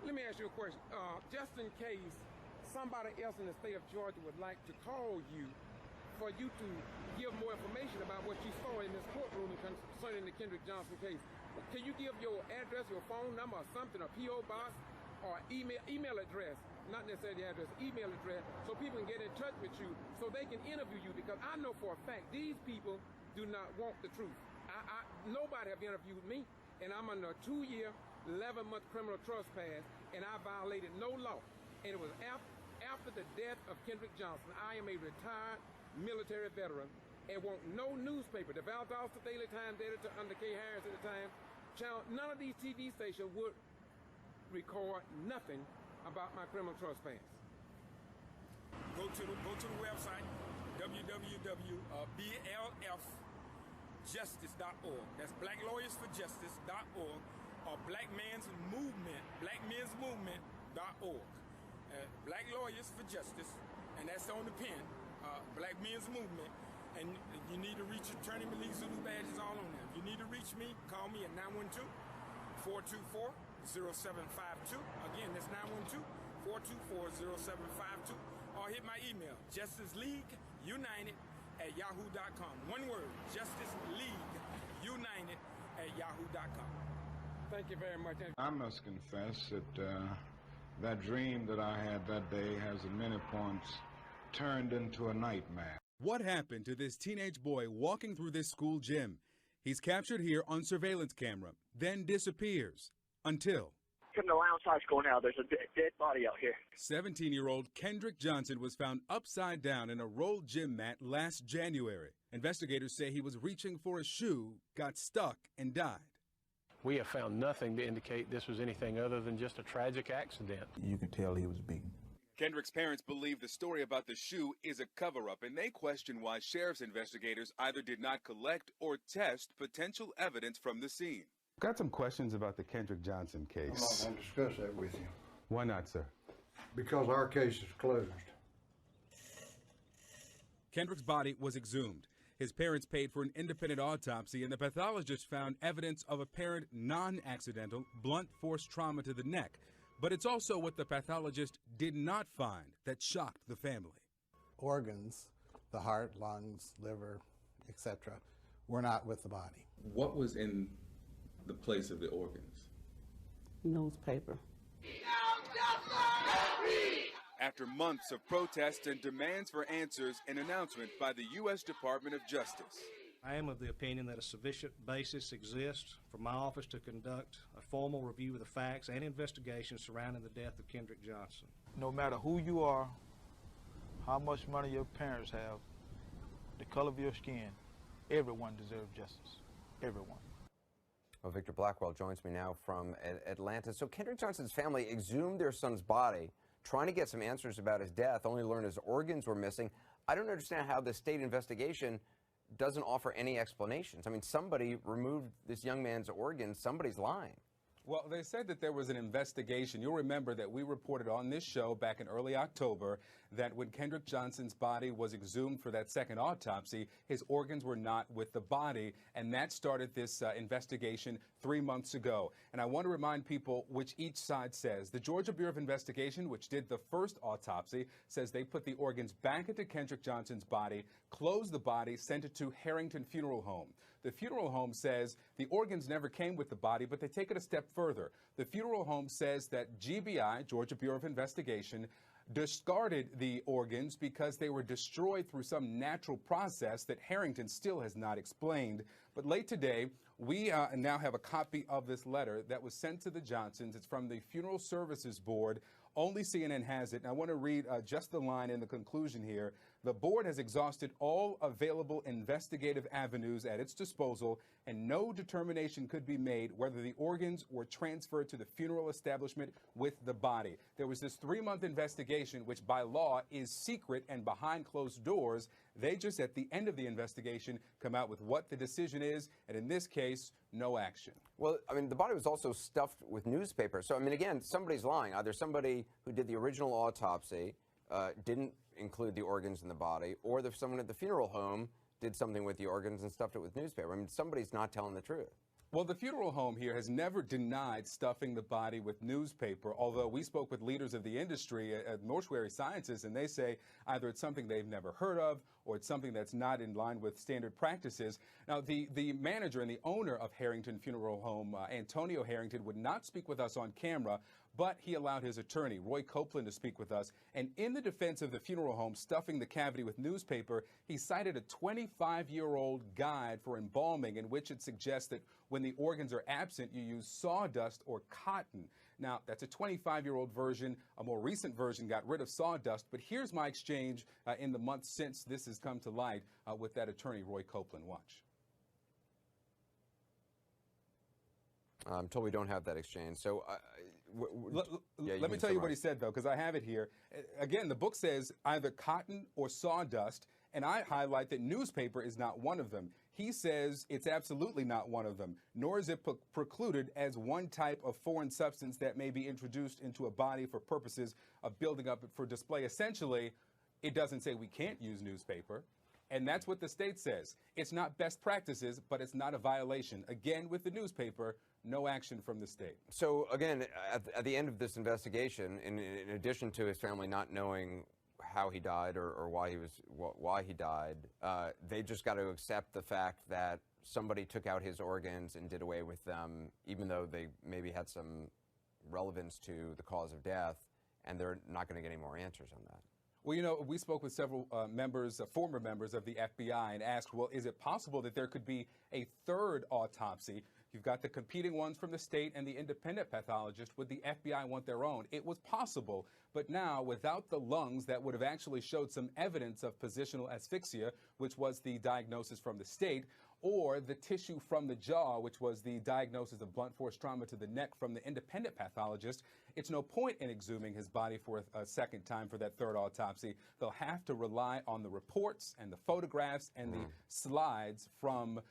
Let me ask you a question. Just in case somebody else in the state of Georgia would like to call you for you to give more information about what you saw in this courtroom concerning the Kendrick Johnson case, can you give your address, your phone number or something, a P.O. box or email address? Not necessarily the address, email address, so people can get in touch with you so they can interview you, because I know for a fact these people do not want the truth. Nobody have interviewed me, and I'm under a 2-year, 11-month criminal trespass, and I violated no law. And it was after the death of Kendrick Johnson. I am a retired military veteran and want no newspaper. The Valdosta Daily Times editor under Kay Harris at the time, none of these TV stations would record nothing about my criminal trespass. Go to the website, www.blfjustice.org. That's blacklawyersforjustice.org or blackmensmovement.org. Black Lawyers for Justice, and that's on the pen, Black Men's Movement. And you need to reach Attorney Malik Zulu badges all on there. If you need to reach me, call me at 912-424-0752. Again, that's 912-424-0752. Or hit my email, justiceleagueunited@yahoo.com. One word, justiceleagueunited@yahoo.com. Thank you very much. I must confess that that dream that I had that day has at many points turned into a nightmare. What happened to this teenage boy walking through this school gym? He's captured here on surveillance camera, then disappears until... Come to Lowndes High School now. There's a dead body out here. 17-year-old Kendrick Johnson was found upside down in a rolled gym mat last January. Investigators say he was reaching for a shoe, got stuck, and died. We have found nothing to indicate this was anything other than just a tragic accident. You can tell he was beaten. Kendrick's parents believe the story about the shoe is a cover-up, and they question why sheriff's investigators either did not collect or test potential evidence from the scene. Got some questions about the Kendrick Johnson case. I'm not going to discuss that with you. Why not, sir? Because our case is closed. Kendrick's body was exhumed. His parents paid for an independent autopsy, and the pathologist found evidence of apparent non-accidental blunt force trauma to the neck. But it's also what the pathologist did not find that shocked the family. Organs, the heart, lungs, liver, etc., were not with the body. What was in the place of the organs? Newspaper. After months of protests and demands for answers, an announcement by the U.S. Department of Justice. I am of the opinion that a sufficient basis exists for my office to conduct a formal review of the facts and investigation surrounding the death of Kendrick Johnson. No matter who you are, how much money your parents have, the color of your skin, everyone deserves justice. Everyone. Well, Victor Blackwell joins me now from Atlanta. So Kendrick Johnson's family exhumed their son's body, trying to get some answers about his death, only learned his organs were missing. I don't understand how the state investigation doesn't offer any explanations. I mean, somebody removed this young man's organs. Somebody's lying. Well, they said that there was an investigation. You'll remember that we reported on this show back in early October that when Kendrick Johnson's body was exhumed for that second autopsy, his organs were not with the body, and that started this investigation 3 months ago. And I want to remind people which each side says. The Georgia Bureau of Investigation, which did the first autopsy, says they put the organs back into Kendrick Johnson's body, closed the body, sent it to Harrington Funeral Home. The funeral home says the organs never came with the body, but they take it a step further. The funeral home says that G.B.R, Georgia Bureau of Investigation, discarded the organs because they were destroyed through some natural process that Harrington still has not explained. But late today, we now have a copy of this letter that was sent to the Johnsons. It's from the Funeral Services Board. Only CNN has it. And I want to read just the line in the conclusion here. The board has exhausted all available investigative avenues at its disposal, and no determination could be made whether the organs were transferred to the funeral establishment with the body. There was this 3-month investigation, which by law is secret and behind closed doors. They just, at the end of the investigation, come out with what the decision is, and in this case, no action. Well, I mean, the body was also stuffed with newspaper. So, I mean, again, somebody's lying. Either somebody who did the original autopsy didn't include the organs in the body, or if someone at the funeral home did something with the organs and stuffed it with newspaper. I mean, somebody's not telling the truth. Well, the funeral home here has never denied stuffing the body with newspaper, although we spoke with leaders of the industry at Mortuary Sciences, and they say either it's something they've never heard of or it's something that's not in line with standard practices. Now, the manager and the owner of Harrington Funeral Home, Antonio Harrington, would not speak with us on camera, But he allowed his attorney, Roy Copeland, to speak with us. And in the defense of the funeral home stuffing the cavity with newspaper, he cited a 25-year-old guide for embalming in which it suggests that when the organs are absent, you use sawdust or cotton. Now, that's a 25-year-old version. A more recent version got rid of sawdust. But here's my exchange in the months since this has come to light with that attorney, Roy Copeland. Watch. I'm told we don't have that exchange. So let me tell you what he said, though, because I have it here. Again, the book says either cotton or sawdust, and I highlight that newspaper is not one of them. He says it's absolutely not one of them, nor is it precluded as one type of foreign substance that may be introduced into a body for purposes of building up for display. Essentially, it doesn't say we can't use newspaper. And that's what the state says. It's not best practices, but it's not a violation. Again, with the newspaper, no action from the state. So again, at the end of this investigation, in addition to his family not knowing how he died or why he died, they just got to accept the fact that somebody took out his organs and did away with them, even though they maybe had some relevance to the cause of death, and they're not going to get any more answers on that. Well, you know, we spoke with several former members of the FBI and asked, well, is it possible that there could be a third autopsy? You've got the competing ones from the state and the independent pathologist. Would the FBI want their own? It was possible, but now without the lungs that would have actually showed some evidence of positional asphyxia, which was the diagnosis from the state, or the tissue from the jaw, which was the diagnosis of blunt force trauma to the neck from the independent pathologist, it's no point in exhuming his body for a second time for that third autopsy. They'll have to rely on the reports and the photographs and the slides from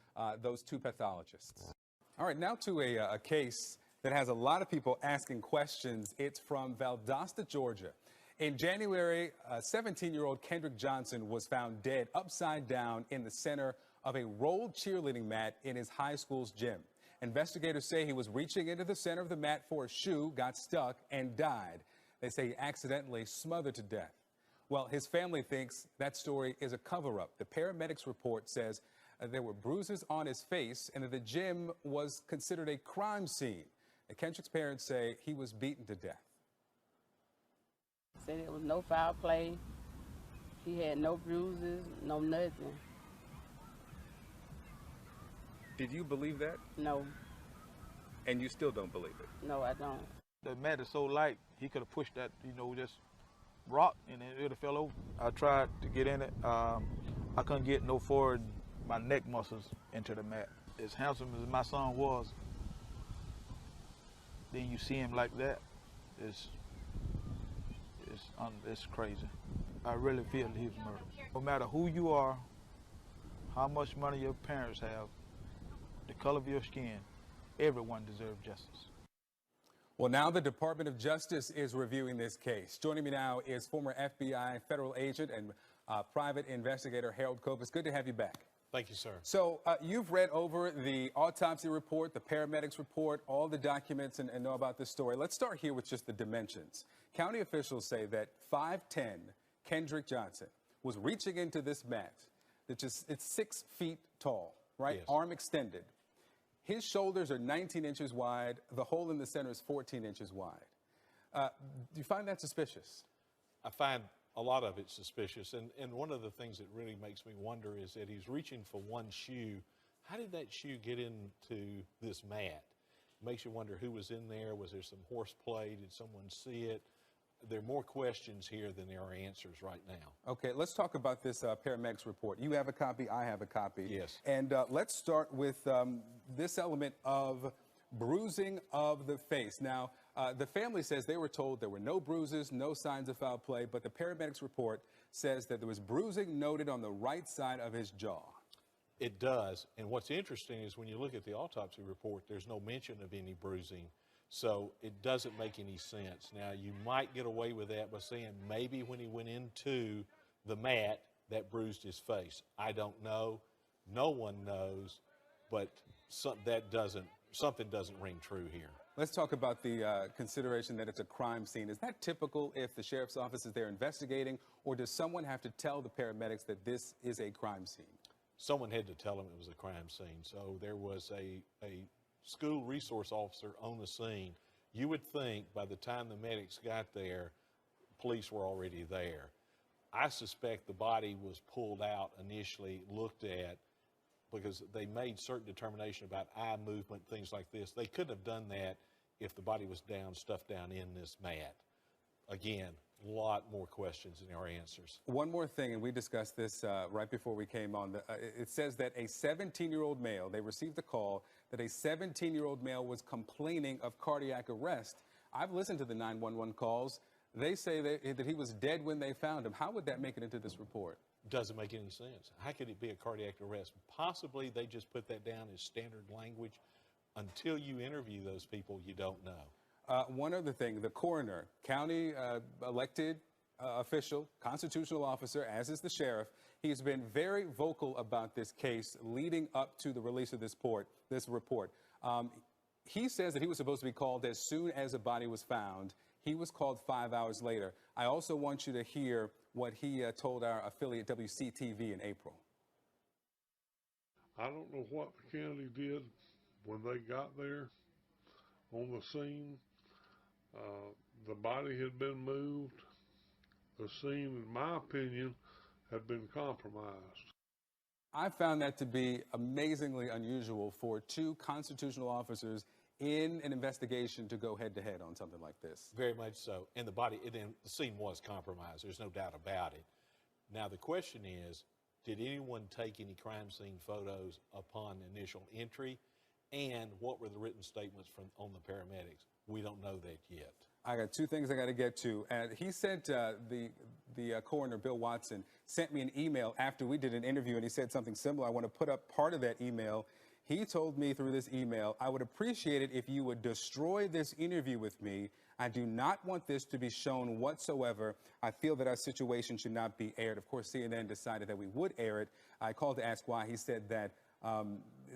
those two pathologists. All right, now to a case that has a lot of people asking questions. It's from Valdosta, Georgia. In January, 17-year-old Kendrick Johnson was found dead upside down in the center of a rolled cheerleading mat in his high school's gym. Investigators say he was reaching into the center of the mat for a shoe, got stuck, and died. They say he accidentally smothered to death. Well, his family thinks that story is a cover-up. The paramedics report says there were bruises on his face and that the gym was considered a crime scene. Kendrick's parents say he was beaten to death. Said there was no foul play. He had no bruises, no nothing. Did you believe that? No. And you still don't believe it? No, I don't. The mat is so light, he could have pushed that, just rock and it would have fell over. I tried to get in it. I couldn't get no forward my neck muscles into the mat. As handsome as my son was, then you see him like that, it's crazy. I really feel he was murdered. No matter who you are, how much money your parents have, the color of your skin, everyone deserves justice. Well, now the Department of Justice is reviewing this case. Joining me now is former FBI federal agent and private investigator Harold Cope. It's good to have you back. Thank you, sir. So you've read over the autopsy report, the paramedics report, all the documents, and know about this story. Let's start here with just the dimensions. County officials say that 5'10" Kendrick Johnson was reaching into this mat. It's 6 feet tall, right? Yes. Arm extended. His shoulders are 19 inches wide. The hole in the center is 14 inches wide. Do you find that suspicious? I find a lot of it suspicious. And one of the things that really makes me wonder is that he's reaching for one shoe. How did that shoe get into this mat? It makes you wonder who was in there. Was there some horseplay? Did someone see it? There are more questions here than there are answers right now. Okay, let's talk about this paramedics report. You have a copy, I have a copy. Yes. And let's start with this element of bruising of the face. Now, the family says they were told there were no bruises, no signs of foul play, but the paramedics report says that there was bruising noted on the right side of his jaw. It does. And what's interesting is when you look at the autopsy report, there's no mention of any bruising. So it doesn't make any sense. Now, you might get away with that by saying maybe when he went into the mat, that bruised his face. I don't know. No one knows. But something doesn't ring true here. Let's talk about the consideration that it's a crime scene. Is that typical if the sheriff's office is there investigating, or does someone have to tell the paramedics that this is a crime scene? Someone had to tell him it was a crime scene. So there was a school resource officer on the scene. You would think by the time the medics got there, police were already there. I suspect the body was pulled out initially, looked at, because they made certain determination about eye movement, things like this. They couldn't have done that if the body was stuffed down in this mat. Again, a lot more questions than our answers. One more thing, and we discussed this right before we came on. It says that a 17-year-old male, they received a call that a 17-year-old male was complaining of cardiac arrest. I've listened to the 911 calls. They say that he was dead when they found him. How would that make it into this report? Doesn't make any sense. How could it be a cardiac arrest? Possibly they just put that down as standard language. Until you interview those people, you don't know. One other thing, the coroner, county elected official, constitutional officer, as is the sheriff, he's been very vocal about this case leading up to the release of this report. He says that he was supposed to be called as soon as a body was found. He was called 5 hours later. I also want you to hear what he told our affiliate WCTV in April. I don't know what the county did when they got there on the scene. The body had been moved. The scene, in my opinion, had been compromised. I found that to be amazingly unusual for two constitutional officers in an investigation to go head-to-head on something like this. Very much so. And the scene was compromised. There's no doubt about it. Now, the question is, did anyone take any crime scene photos upon initial entry? And what were the written statements on the paramedics? We don't know that yet. I got two things I got to get to. He said the coroner, Bill Watson, sent me an email after we did an interview, and he said something similar. I want to put up part of that email. He told me through this email, I would appreciate it if you would destroy this interview with me. I do not want this to be shown whatsoever. I feel that our situation should not be aired. Of course, CNN decided that we would air it. I called to ask why. He said that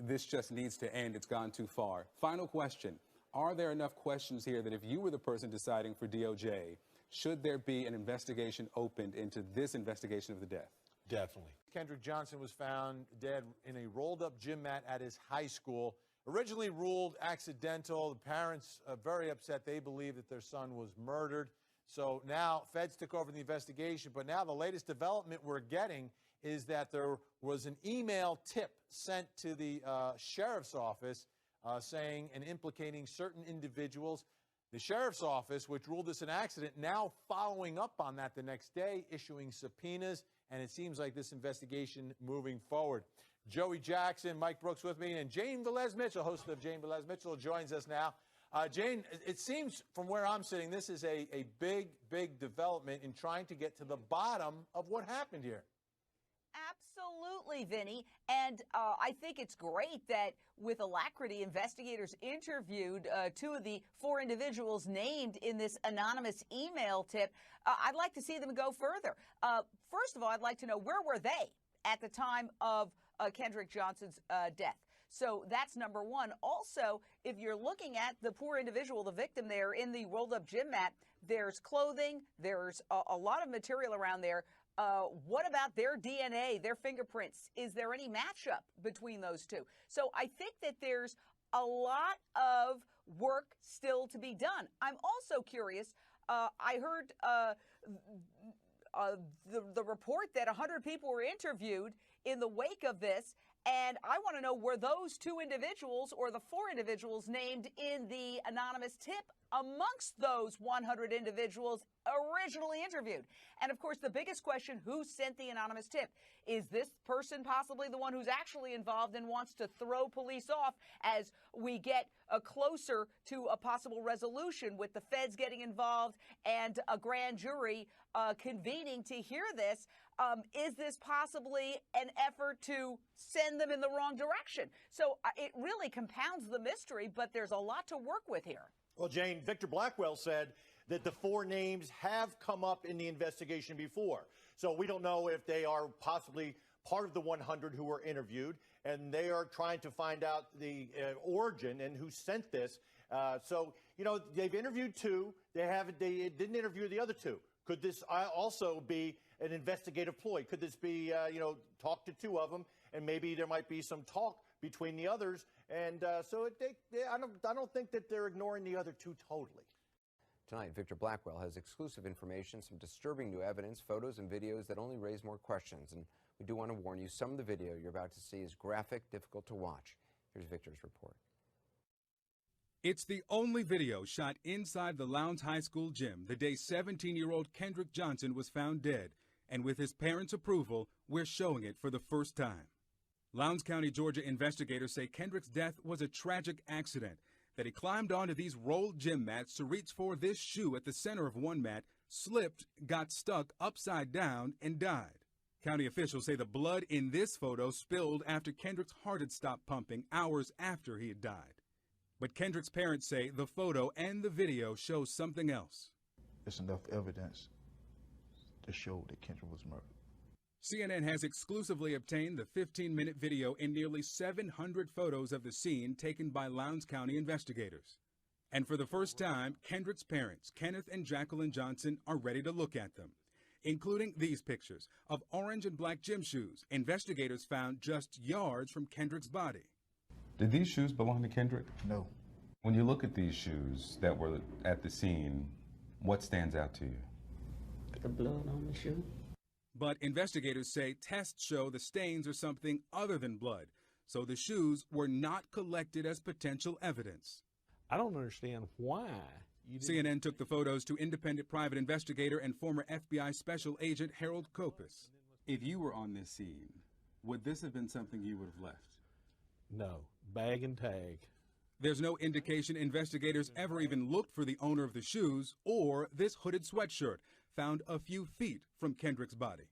this just needs to end. It's gone too far. Final question. Are there enough questions here that if you were the person deciding for DOJ, should there be an investigation opened into this investigation of the death? Definitely. Kendrick Johnson was found dead in a rolled-up gym mat at his high school. Originally ruled accidental. The parents are very upset. They believe that their son was murdered. So now feds took over the investigation. But now the latest development we're getting is that there was an email tip sent to the sheriff's office saying and implicating certain individuals. The sheriff's office, which ruled this an accident, now following up on that the next day, issuing subpoenas, and it seems like this investigation moving forward. Joey Jackson, Mike Brooks with me, and Jane Velez-Mitchell, host of Jane Velez-Mitchell, joins us now. Jane, it seems from where I'm sitting, this is a big, big development in trying to get to the bottom of what happened here. Absolutely, Vinny. And I think it's great that with alacrity, investigators interviewed two of the four individuals named in this anonymous email tip. I'd like to see them go further. First of all, I'd like to know, where were they at the time of Kendrick Johnson's death? So that's number one. Also, if you're looking at the poor individual, the victim there in the rolled up gym mat, there's clothing, there's a lot of material around there. What about their DNA, their fingerprints? Is there any matchup between those two? So I think that there's a lot of work still to be done. I'm also curious. I heard the report that 100 people were interviewed in the wake of this, and I want to know, were those two individuals or the four individuals named in the anonymous tip amongst those 100 individuals originally interviewed? And of course, the biggest question, who sent the anonymous tip? Is this person possibly the one who's actually involved and wants to throw police off as we get closer to a possible resolution with the feds getting involved and a grand jury convening to hear this? Is this possibly an effort to send them in the wrong direction? So it really compounds the mystery, but there's a lot to work with here. Well, Jane, Victor Blackwell said that the four names have come up in the investigation before. So we don't know if they are possibly part of the 100 who were interviewed, and they are trying to find out the origin and who sent this. So, you know, they've interviewed two. They didn't interview the other two. Could this also be an investigative ploy? Could this be, talk to two of them, and maybe there might be some talk between the others? And I don't think that they're ignoring the other two totally. Tonight, Victor Blackwell has exclusive information, some disturbing new evidence, photos and videos that only raise more questions. And we do want to warn you, some of the video you're about to see is graphic, difficult to watch. Here's Victor's report. It's the only video shot inside the Lowndes High School gym the day 17-year-old Kendrick Johnson was found dead. And with his parents' approval, we're showing it for the first time. Lowndes County, Georgia investigators say Kendrick's death was a tragic accident, that he climbed onto these rolled gym mats to reach for this shoe at the center of one mat, slipped, got stuck upside down, and died. County officials say the blood in this photo spilled after Kendrick's heart had stopped pumping hours after he had died. But Kendrick's parents say the photo and the video show something else. There's enough evidence to show that Kendrick was murdered. CNN has exclusively obtained the 15-minute video and nearly 700 photos of the scene taken by Lowndes County investigators. And for the first time, Kendrick's parents, Kenneth and Jacqueline Johnson, are ready to look at them, including these pictures of orange and black gym shoes investigators found just yards from Kendrick's body. Did these shoes belong to Kendrick? No. When you look at these shoes that were at the scene, what stands out to you? The blood on the shoe. But investigators say tests show the stains are something other than blood, so the shoes were not collected as potential evidence. I don't understand why. CNN took the photos to independent private investigator and former FBI Special Agent Harold Kopis. If you were on this scene, would this have been something you would have left? No. Bag and tag. There's no indication investigators ever even looked for the owner of the shoes or this hooded sweatshirt found a few feet from Kendrick's body.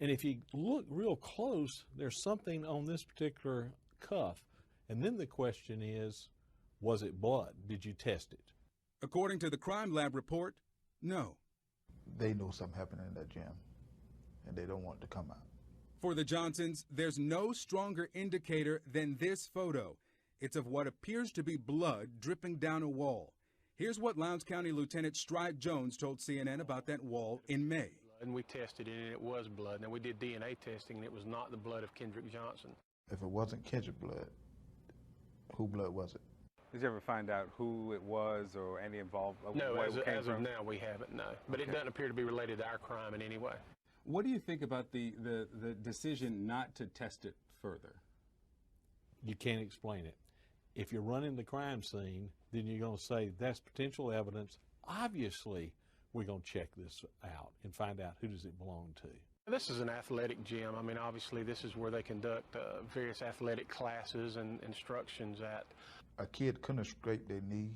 And if you look real close, there's something on this particular cuff. And then the question is, was it blood? Did you test it? According to the crime lab report, no. They know something happened in that gym, and they don't want it to come out. For the Johnsons, there's no stronger indicator than this photo. It's of what appears to be blood dripping down a wall. Here's what Lowndes County Lieutenant Stride Jones told CNN about that wall in May. And we tested it, and it was blood. And we did DNA testing, and it was not the blood of Kendrick Johnson. If it wasn't Kendrick blood, who blood was it? Did you ever find out who it was or any involved? No, as of now, we haven't, no. But it doesn't appear to be related to our crime in any way. What do you think about the decision not to test it further? You can't explain it. If you're running the crime scene, then you're going to say that's potential evidence. Obviously, we're going to check this out and find out who does it belong to. This is an athletic gym. I mean, obviously, this is where they conduct various athletic classes and instructions at. A kid couldn't have scraped their knee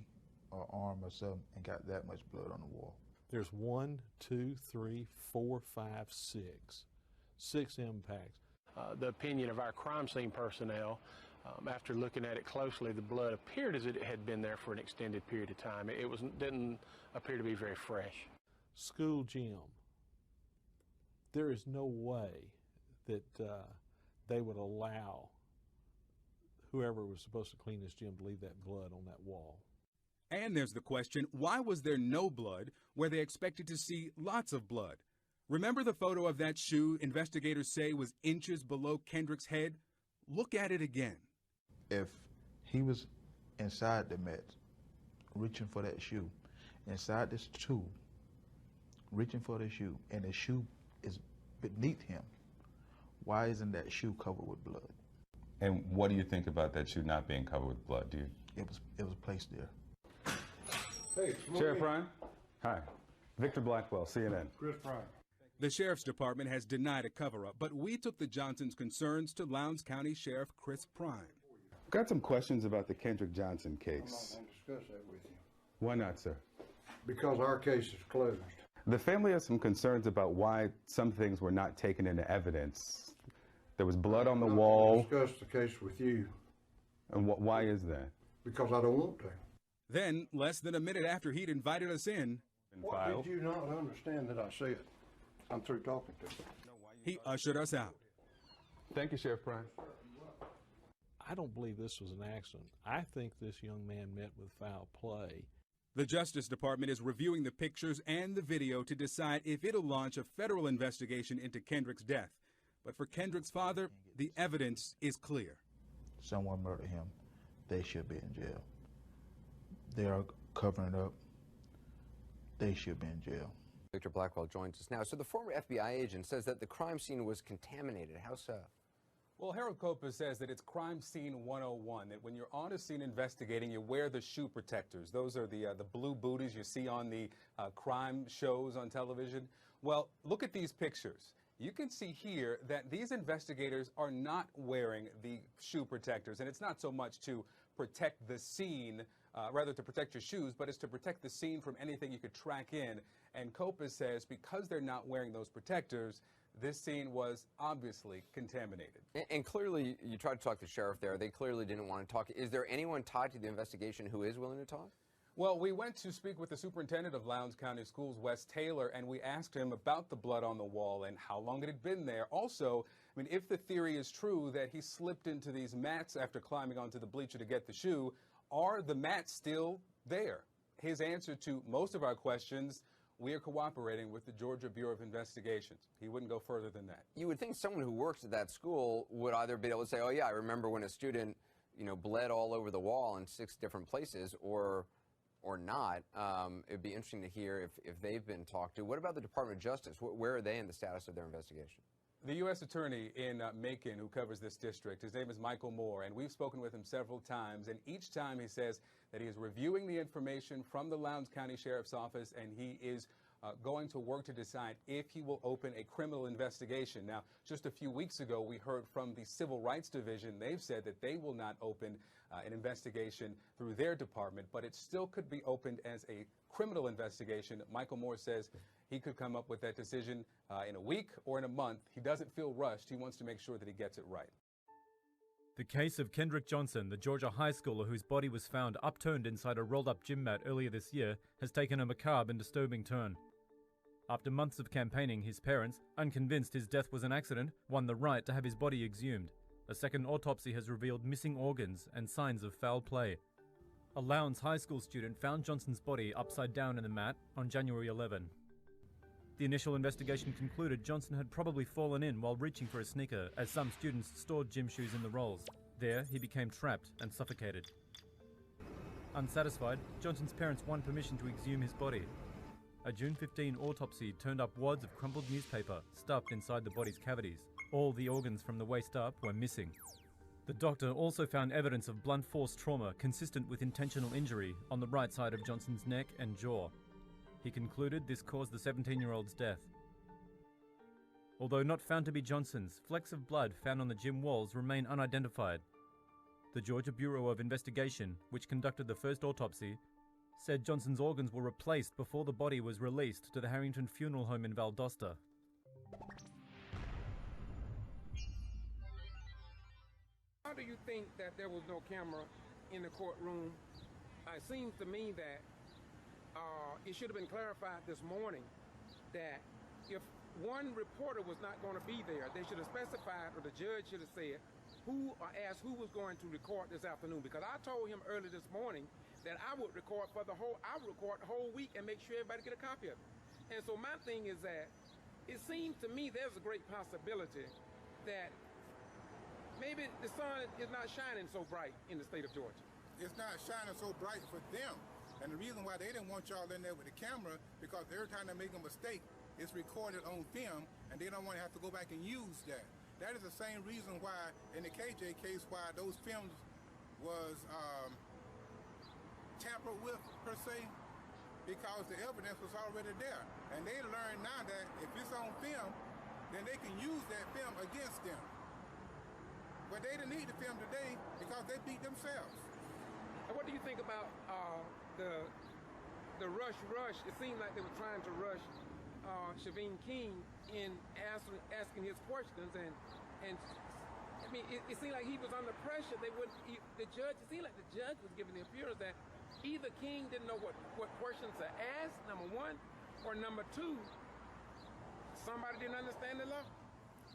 or arm or something and got that much blood on the wall. There's 1, 2, 3, 4, 5, 6. 6 impacts. The opinion of our crime scene personnel, after looking at it closely, the blood appeared as it had been there for an extended period of time. It didn't appear to be very fresh. School gym. There is no way that they would allow whoever was supposed to clean this gym to leave that blood on that wall. And there's the question, why was there no blood where they expected to see lots of blood? Remember the photo of that shoe investigators say was inches below Kendrick's head? Look at it again. If he was inside the mat, reaching for that shoe, inside this tube, reaching for the shoe, and the shoe is beneath him, why isn't that shoe covered with blood? And what do you think about that shoe not being covered with blood? It was placed there. Hey, Sheriff Ryan. Hi. Victor Blackwell, CNN. Chris Prime. The Sheriff's Department has denied a cover-up, but we took the Johnsons' concerns to Lowndes County Sheriff Chris Prime. Got some questions about the Kendrick Johnson case. I'm not going to discuss that with you. Why not, sir? Because our case is closed. The family has some concerns about why some things were not taken into evidence. There was blood on the wall. I'm not going to discuss the case with you. And why is that? Because I don't want to. Then, less than a minute after he'd invited us in, what did you not understand that I said? I'm through talking to you. He ushered us out. Thank you, Sheriff Prime. I don't believe this was an accident. I think this young man met with foul play. The Justice Department is reviewing the pictures and the video to decide if it'll launch a federal investigation into Kendrick's death. But for Kendrick's father, the evidence is clear. Someone murdered him. They should be in jail. They are covering it up. They should be in jail. Victor Blackwell joins us now. So the former FBI agent says that the crime scene was contaminated. How so? Well, Harold Copa says that it's crime scene 101, that when you're on a scene investigating, you wear the shoe protectors. Those are the blue booties you see on the crime shows on television. Well, look at these pictures. You can see here that these investigators are not wearing the shoe protectors, and it's not so much to protect the scene, rather to protect your shoes, but it's to protect the scene from anything you could track in. And Copa says because they're not wearing those protectors, this scene was obviously contaminated. And clearly, you tried to talk to the sheriff there. They clearly didn't want to talk. Is there anyone tied to the investigation who is willing to talk? Well, we went to speak with the superintendent of Lowndes County Schools, Wes Taylor, and we asked him about the blood on the wall and how long it had been there. Also, I mean, if the theory is true that he slipped into these mats after climbing onto the bleacher to get the shoe, are the mats still there? His answer to most of our questions: we are cooperating with the Georgia Bureau of Investigations. He wouldn't go further than that. You would think someone who works at that school would either be able to say, oh, yeah, I remember when a student, bled all over the wall in 6 different places, or not. It'd be interesting to hear if they've been talked to. What about the Department of Justice? Where are they in the status of their investigation? The U.S. Attorney in Macon, who covers this district, his name is Michael Moore, and we've spoken with him several times, and each time he says that he is reviewing the information from the Lowndes County Sheriff's Office, and he is going to work to decide if he will open a criminal investigation. Now, just a few weeks ago, we heard from the Civil Rights Division. They've said that they will not open an investigation through their department, but it still could be opened as a criminal investigation. Michael Moore says he could come up with that decision in a week or in a month. He doesn't feel rushed. He wants to make sure that he gets it right. The case of Kendrick Johnson, the Georgia high schooler whose body was found upturned inside a rolled-up gym mat earlier this year, has taken a macabre and disturbing turn. After months of campaigning, his parents, unconvinced his death was an accident, won the right to have his body exhumed. A second autopsy has revealed missing organs and signs of foul play. A Lowndes high school student found Johnson's body upside down in the mat on January 11. The initial investigation concluded Johnson had probably fallen in while reaching for a sneaker, as some students stored gym shoes in the rolls. There, he became trapped and suffocated. Unsatisfied, Johnson's parents won permission to exhume his body. A June 15 autopsy turned up wads of crumpled newspaper stuffed inside the body's cavities. All the organs from the waist up were missing. The doctor also found evidence of blunt force trauma consistent with intentional injury on the right side of Johnson's neck and jaw. He concluded this caused the 17-year-old's death. Although not found to be Johnson's, flecks of blood found on the gym walls remain unidentified. The Georgia Bureau of Investigation, which conducted the first autopsy, said Johnson's organs were replaced before the body was released to the Harrington Funeral Home in Valdosta. How do you think that there was no camera in the courtroom? It seems to me that it should have been clarified this morning that if one reporter was not going to be there, they should have specified, or the judge should have said, who or asked who was going to record this afternoon. Because I told him early this morning that I would record the whole week and make sure everybody get a copy of it. And so my thing is that it seems to me there's a great possibility that maybe the sun is not shining so bright in the state of Georgia. It's not shining so bright for them. And the reason why they didn't want y'all in there with the camera, because every time they make a mistake, it's recorded on film, and they don't want to have to go back and use that. That is the same reason why, in the KJ case, why those films was tampered with, per se, because the evidence was already there. And they learned now that if it's on film, then they can use that film against them. But they didn't need the film today because they beat themselves. And what do you think about the rush? It seemed like they were trying to rush Shaveen King in asking his questions, and I mean, it seemed like he was under pressure. It seemed like the judge was giving the appearance that either King didn't know what questions to ask, number one, or number two, somebody didn't understand the law.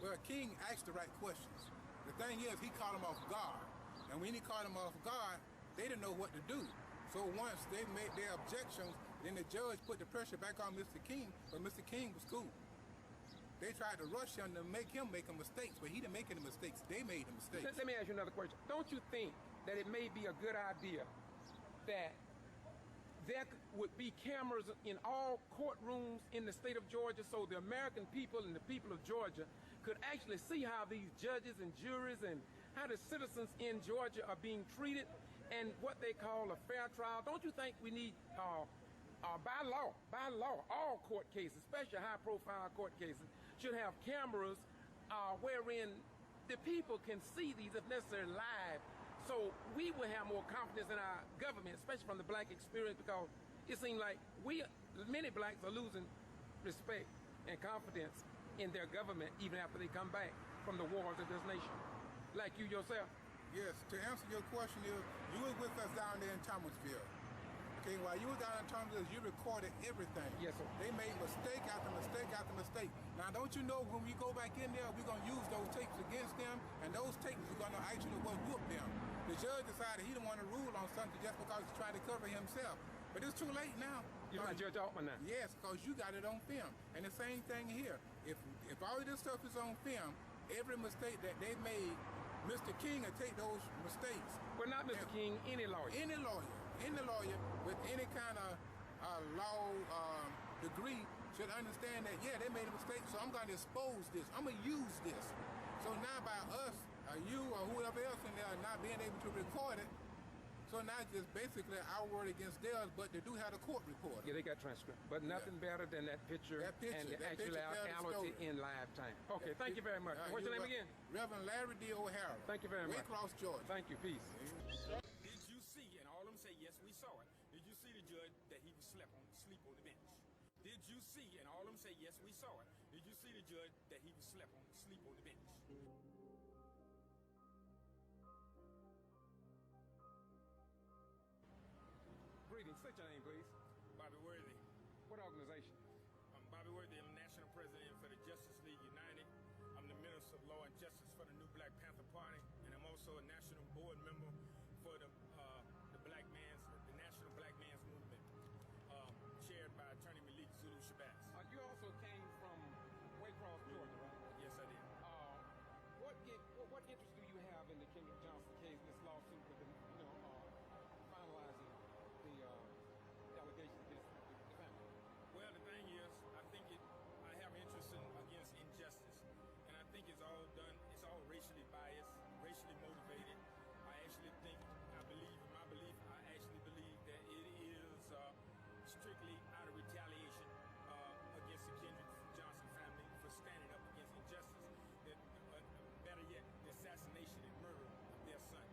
Well, King asked the right questions. The thing is, he caught him off guard. And when he caught him off guard, they didn't know what to do. So once they made their objections, then the judge put the pressure back on Mr. King, but Mr. King was cool. They tried to rush him to make him make mistakes, but he didn't make any mistakes. They made the mistakes. Let me ask you another question. Don't you think that it may be a good idea that there would be cameras in all courtrooms in the state of Georgia so the American people and the people of Georgia could actually see how these judges and juries and how the citizens in Georgia are being treated and what they call a fair trial? Don't you think we need, by law, all court cases, especially high-profile court cases, should have cameras wherein the people can see these, if necessary, live, so we will have more confidence in our government, especially from the black experience, because it seems like many blacks are losing respect and confidence in their government even after they come back from the wars of this nation, like you yourself. Yes, to answer your question is, you were with us down there in Thomasville. Okay, while you were down in Thomasville, you recorded everything. Yes, sir. They made mistake after mistake after mistake. Now, don't you know when we go back in there, we're going to use those tapes against them, and those tapes are going to actually whoop them. The judge decided he didn't want to rule on something just because he's trying to cover himself. But it's too late now. You're not Judge Altman now? Yes, because you got it on film. And the same thing here. If all of this stuff is on film, every mistake that they made, Mr. King will take those mistakes. Well, not Mr. King, any lawyer. Any lawyer with any kind of law degree should understand that, yeah, they made a mistake, so I'm going to expose this. I'm going to use this. So now by us, you or whoever else in there not being able to record it, so now it's just basically our word against theirs, but they do have a court report. Yeah, they got transcript. But nothing better than that picture and the actuality in live time. Okay, thank you very much. What's your name again? Reverend Larry D. O'Hara. Thank you very much. Waycross, Georgia. Thank you. Peace. Did you see, and all of them say, yes, we saw it. Did you see the judge that he was sleep on the bench? Did you see, and all of them say, yes, we saw it. Did you see the judge that he was sleep on the bench? Greetings. State your name, please. Bobby Worthy. What organization? I'm Bobby Worthy. I'm national president for the Justice League United. I'm the Minister of Law and Justice for the New Black Panther Party, and I'm also a national board member for the National Black Man's Movement, chaired by Attorney Malik Zulu Shabazz. You also came from Waycross, Georgia, right? Yes, I did. What interest do you have in the Kendrick Johnson case, this lawsuit with the, finalizing the allegations against the family? Well, the thing is, I have interest against injustice, and I think it's all racially biased, racially motivated. I actually believe that it is strictly out of retaliation against the Kendrick Johnson family for standing up against injustice, better yet, the assassination and murder of their son.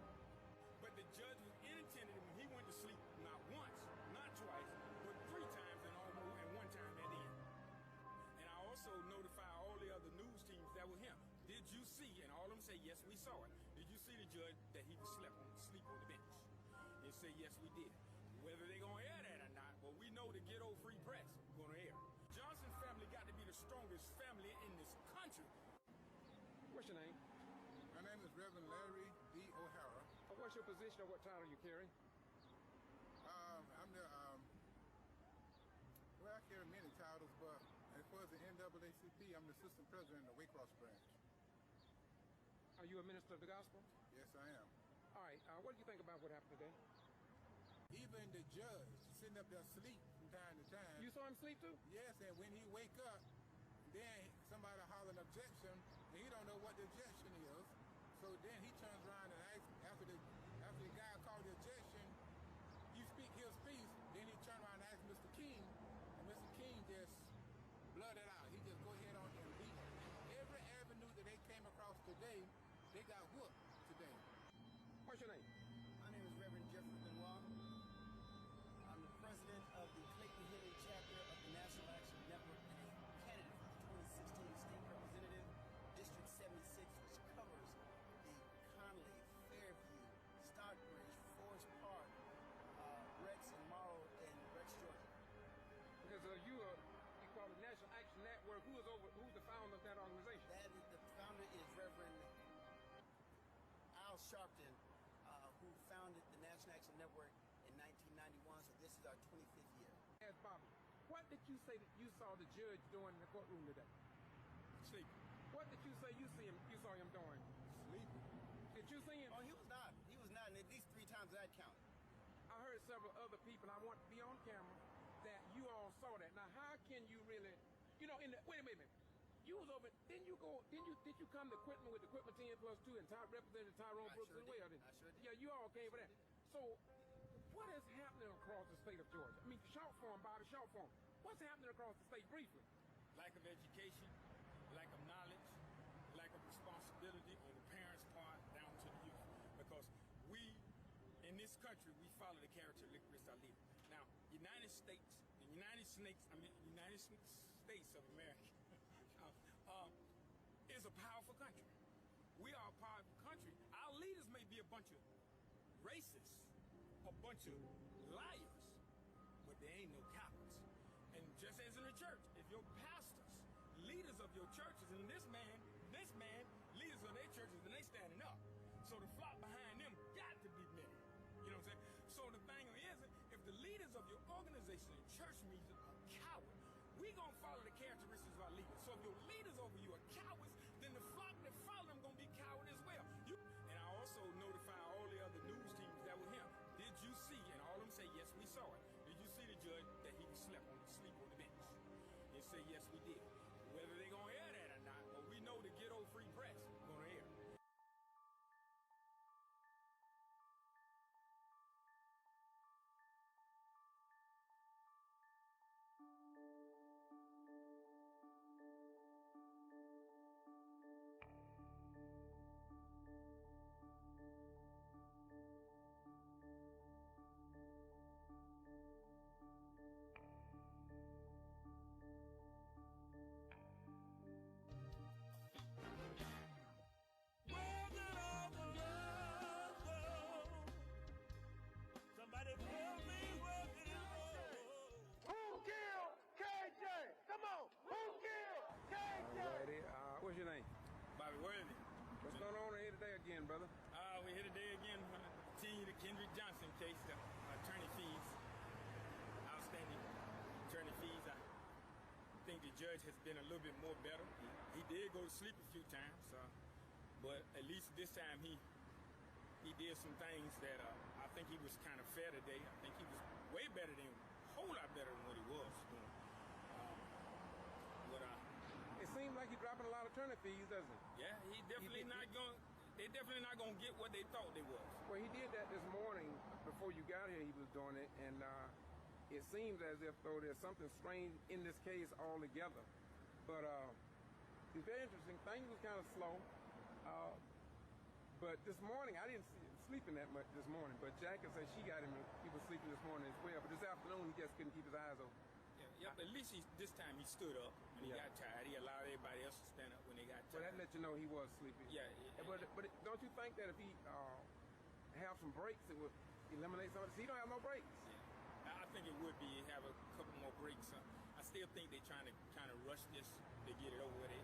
But the judge was inattentive when he went to sleep not once, not twice, but 3 times and one time at the end. And I also notify all the other news teams that were him. Did you see, and all of them say, yes, we saw it. Did you see the judge that he was sleep on the bench? They say, yes, we did. Whether they're going to air that or not, well, we know the ghetto free press going to air. Johnson family got to be the strongest family in this country. What's your name? My name is Reverend Larry D. O'Hara. What's your position or what title you carry? I'm the, I carry many titles, but as far as the NAACP, I'm the assistant president of the Waycross branch. Are you a minister of the gospel? Yes, I am. All right, what do you think about what happened today? Even the judge sitting up there asleep from time to time. You saw him sleep too? Yes, and when he wake up, then somebody holler an objection, and he don't know what the objection is. So then he turns around and asks, after the guy called the objection, you speak his piece, then he turn around and asks Mr. King, and Mr. King just blurted out. He just go ahead on and beat every avenue that they came across today, they got whooped today. What's your name? My name is Reverend Jeffrey Benoit. I'm the president of the Clayton Hilly chapter of the National Action Network and a candidate for the 2016 State Representative, District 76, which covers the Conley, Fairview, Stockbridge, Forest Park, Rex and Morrow, and Rex, Georgia. Because you call it National Action Network. Who's the founder of that organization? The founder is Reverend Al Sharpton, who did you say that you saw the judge doing in the courtroom today? Sleeping. What did you say you saw him doing? Sleeping. Did you see him? Oh, he was not. He was not, and at least 3 times that counted. I heard several other people, I want to be on camera, that you all saw that. Now, how can you really, you know, wait a minute. You was over, did you come to Quitman with the Quitman 10+2 and Representative Tyrone Brooks as well? I sure did. Yeah, you all came for that. So, what is happening across the state of Georgia? I mean, short form, Bobby, short form. What's happening across the state briefly? Lack of education, lack of knowledge, lack of responsibility on the parents' part down to the youth. Because we, in this country, we follow the characteristics of leaders. Now, United States of America is a powerful country. We are a powerful country. Our leaders may be a bunch of racists, a bunch of liars, but they ain't no cowards. And just as in the church, if your pastors, leaders of your churches, and this man, leaders of their churches, then they standing up. So the flock behind them got to be many. You know what I'm saying? So the thing is, if the leaders of your organization and church meetings are cowards, we gonna follow the characteristics of our leaders. So if your leaders over you are cowards, then the flock that follow them gonna be coward as well. And I also notify all the other news teams that were here. Did you see? And all of them say, yes, we saw it. Did you see the judge that he was sleep on the bench? They say, yes, we did. Whether they gonna air that or not, but we know the ghetto free press gonna air. What's your name? Bobby Worthy. What's going on here today again, brother? We're here today again to continue the Kendrick Johnson case, the attorney fees, outstanding attorney fees. I think the judge has been a little bit more better. He did go to sleep a few times, but at least this time he did some things that I think he was kind of fair today. I think he was way better than, a whole lot better than what he was doing. It seems like he's dropping a lot of attorney fees, doesn't it? Yeah, they're definitely not going to get what they thought they was. Well, he did that this morning. Before you got here, he was doing it, and it seems as if, though, there's something strange in this case altogether. But it's very interesting. Things was kind of slow. But this morning, I didn't see him sleeping that much this morning, but Jackie said she got him, he was sleeping this morning as well. But this afternoon, he just couldn't keep his eyes open. Yeah, but at least this time he stood up when he got tired. He allowed everybody else to stand up when they got tired. Well, that let you know he was sleeping. Yeah. But don't you think that if he have some breaks, it would eliminate some of this? He don't have no breaks. Yeah. I think it would be have a couple more breaks. I still think they're trying to kind of rush this to get it over with.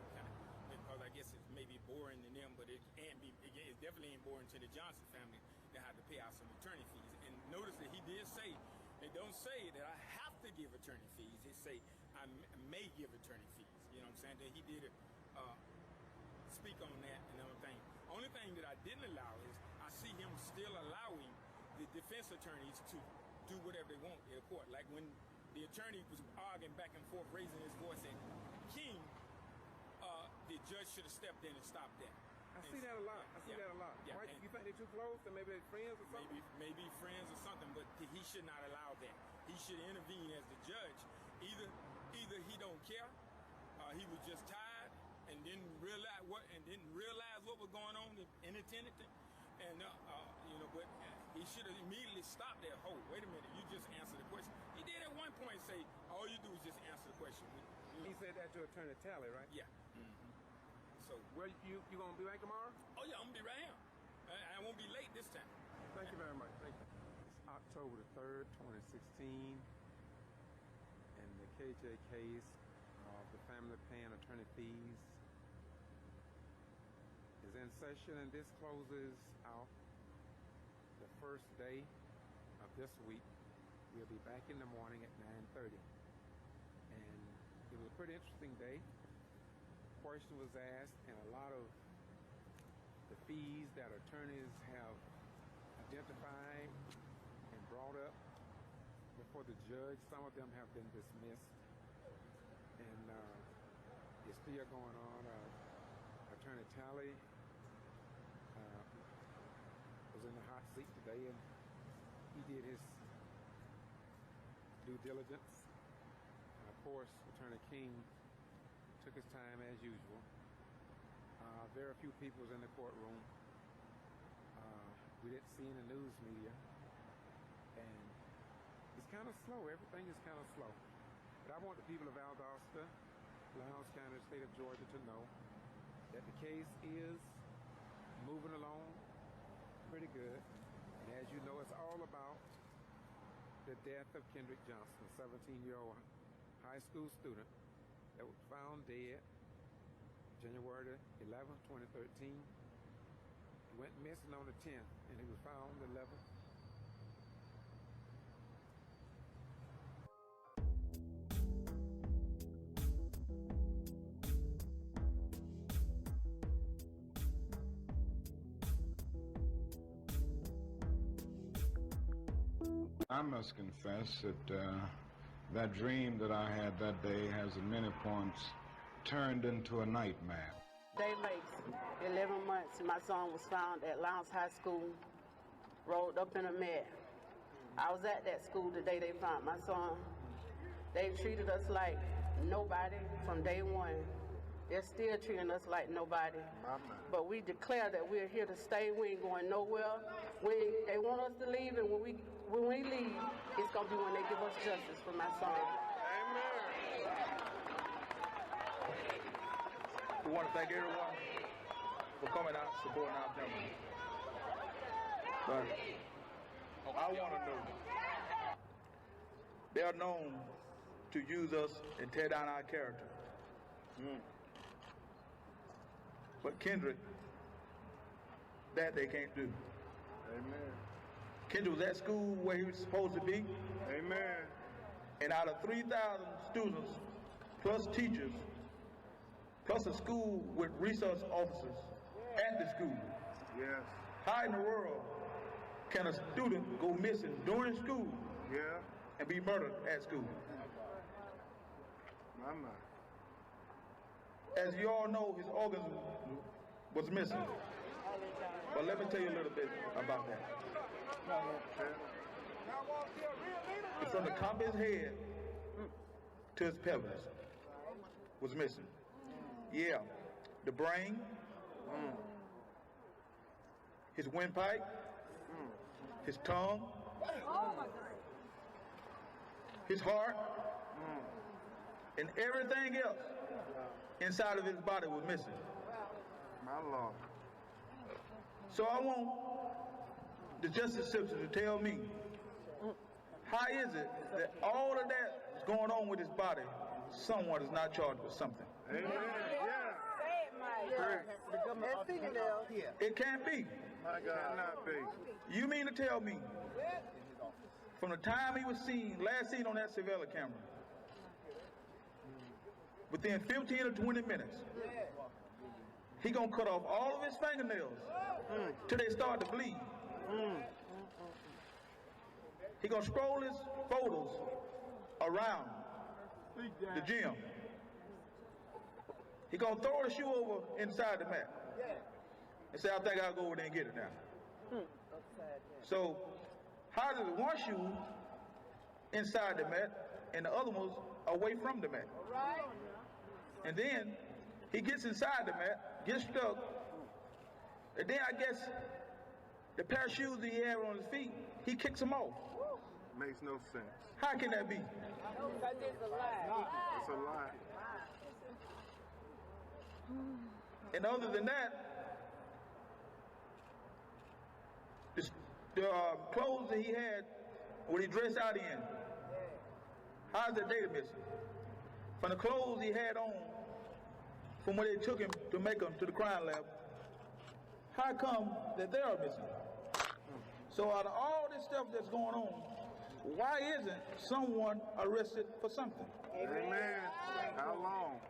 Because I guess it's maybe boring to them, but it definitely ain't boring to the Johnson family to have to pay out some attorney fees. And notice that he did say, they don't say that I have to give attorney fees. They say I may give attorney fees. You know what I'm saying? That he did speak on that and other thing. Only thing that I didn't allow is I see him still allowing the defense attorneys to do whatever they want in court. Like when the attorney was arguing back and forth, raising his voice at King, the judge should have stepped in and stopped that. I see that a lot. Yeah, Why, you think they're too close, or maybe they're friends or something? Maybe friends or something, but he should not allow that. He should intervene as the judge. Either he don't care, he was just tired and didn't realize what was going on and intended to, and but he should have immediately stopped that. Oh, wait a minute, you just answered the question. He did at one point say, all you do is just answer the question. He said that to Attorney Talley, right? Yeah. So where you gonna be back tomorrow? Oh yeah, I'm gonna be right here. I won't be late this time. Thank you very much. Thank you. It's October the 3rd, 2016, and the KJ case of the family paying attorney fees is in session, and this closes out the first day of this week. We'll be back in the morning at 9:30. was a pretty interesting day. Question was asked, and a lot of the fees that attorneys have identified and brought up before the judge, some of them have been dismissed, and it's still going on. Attorney Talley was in the hot seat today, and he did his due diligence. Of course, Attorney King took his time as usual. Very few people was in the courtroom. We didn't see any news media, and it's kind of slow. Everything is kind of slow. But I want the people of Valdosta, Lowndes County, the state of Georgia, to know that the case is moving along pretty good. And as you know, it's all about the death of Kendrick Johnson, a 17-year-old high school student that was found dead January 11th, 2013. He went missing on the 10th, and he was found the 11th. I must confess that that dream that I had that day has at many points turned into a nightmare. Day makes 11 months, and my son was found at Lowndes High School, rolled up in a mat. I was at that school the day they found my son. They treated us like nobody from day one. They're still treating us like nobody. But we declare that we're here to stay. We ain't going nowhere. They want us to leave, and when we leave, it's going to be when they give us justice for my son. Amen. We want to thank everyone for coming out, supporting our gentlemen. But I want to know, they are known to use us and tear down our character. But Kendrick, that they can't do. Amen. Kendrick was at school where he was supposed to be. Amen. And out of 3,000 students, plus teachers, plus a school with resource officers at the school. Yes. How in the world can a student go missing during school and be murdered at school? As you all know, his organs was missing. But let me tell you a little bit about that. From the top of his head to his pelvis was missing. Yeah, the brain, his windpipe, his tongue, his heart, and everything else inside of his body was missing. My Lord. So I want the justice system to tell me, how is it that all of that is going on with his body, someone is not charged with something? Amen. It can't be. My God. Cannot be. You mean to tell me, from the time he was seen, last seen on that surveillance camera, within 15 or 20 minutes, he gonna cut off all of his fingernails till they start to bleed. He gonna scroll his photos around the gym. He gonna throw the shoe over inside the mat and say, I think I'll go over there and get it now. So how does one shoe inside the mat and the other one's away from the mat? And then he gets inside the mat, gets stuck, and then I guess the pair of shoes that he had on his feet, he kicks them off. Makes no sense. How can that be? It's a lie. It's a lie. And other than that, the clothes that he had, what he dressed out in, how's the data missing? From the clothes he had on, from when they took him to make him to the crime lab, how come that they are missing? So out of all this stuff that's going on, why isn't someone arrested for something? Amen. How long?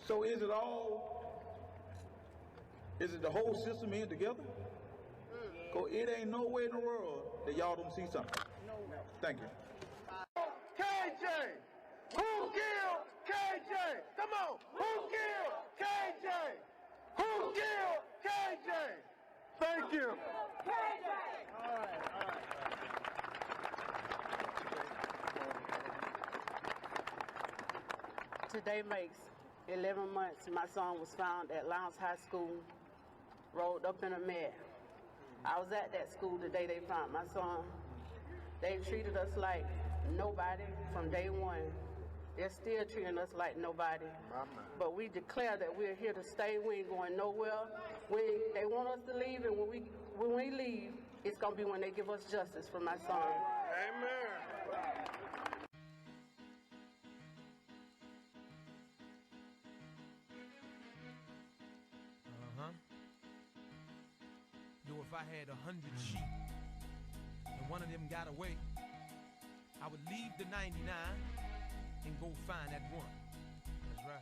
So is it the whole system in together? Cause it ain't no way in the world that y'all don't see something. Thank you. KJ! Who killed KJ? Come on! Who killed KJ? Who killed KJ? Thank you. KJ! All right. Today makes 11 months my son was found at Lowndes High School, rolled up in a mat. I was at that school the day they found my son. They treated us like nobody from day one. They're still treating us like nobody. But we declare that we're here to stay. We ain't going nowhere. They want us to leave, and when we leave, it's going to be when they give us justice for my son. Amen. Yo, if I had 100 sheep and one of them got away, I would leave the 99 and go find that one. That's right.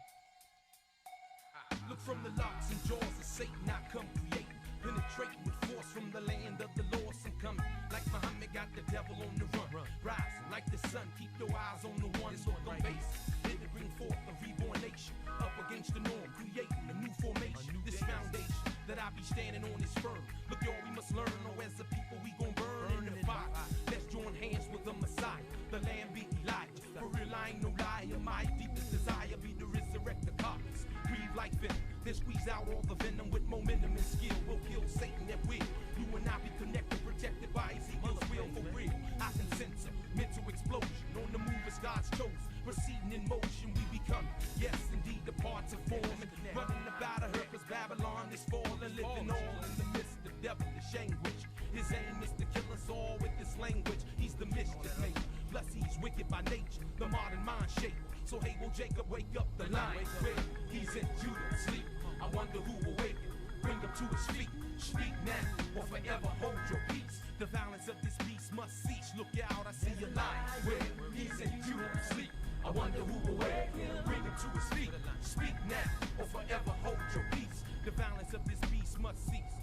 Look from the locks and jaws of Satan, I come creating, penetrating with force from the land of the lost and coming. Like Muhammad got the devil on the run, rising like the sun. Keep your eyes on the one, look on base. Let it bring forth a reborn nation, up against the norm, creating a new formation. This foundation that I be standing on is firm. Look, y'all, we must learn. Oh, as a people, we gon' burn in the fire. Let's join hands with the Messiah, the Lamb be Elijah. For real, I ain't no liar. My deepest desire be to resurrect the carcass. Breathe like venom, then squeeze out all the venom with momentum and skill. We'll kill Satan at will. You and I be connected, protected by Ezekiel's will for real. I can sense a mental explosion on the move as God's chosen. Proceeding in motion, we become, yes, indeed, the parts of forming. Running about her, cause Babylon is falling, living all in the midst of devilish anguish. His aim is to kill us all with this language. He's the mischief maker, plus he's wicked by nature, the modern mind shaper. So hey, will Jacob wake up the lion? Where he's in Judah, sleep. I wonder who will wake him, bring him to his feet. Speak now, or forever hold your peace. The violence of this beast must cease. Look out, I see a lion. Where he's in Judah, sleep. I wonder who will wake him, bring him to his feet. Speak now, or forever hold your peace. The violence of this beast must cease.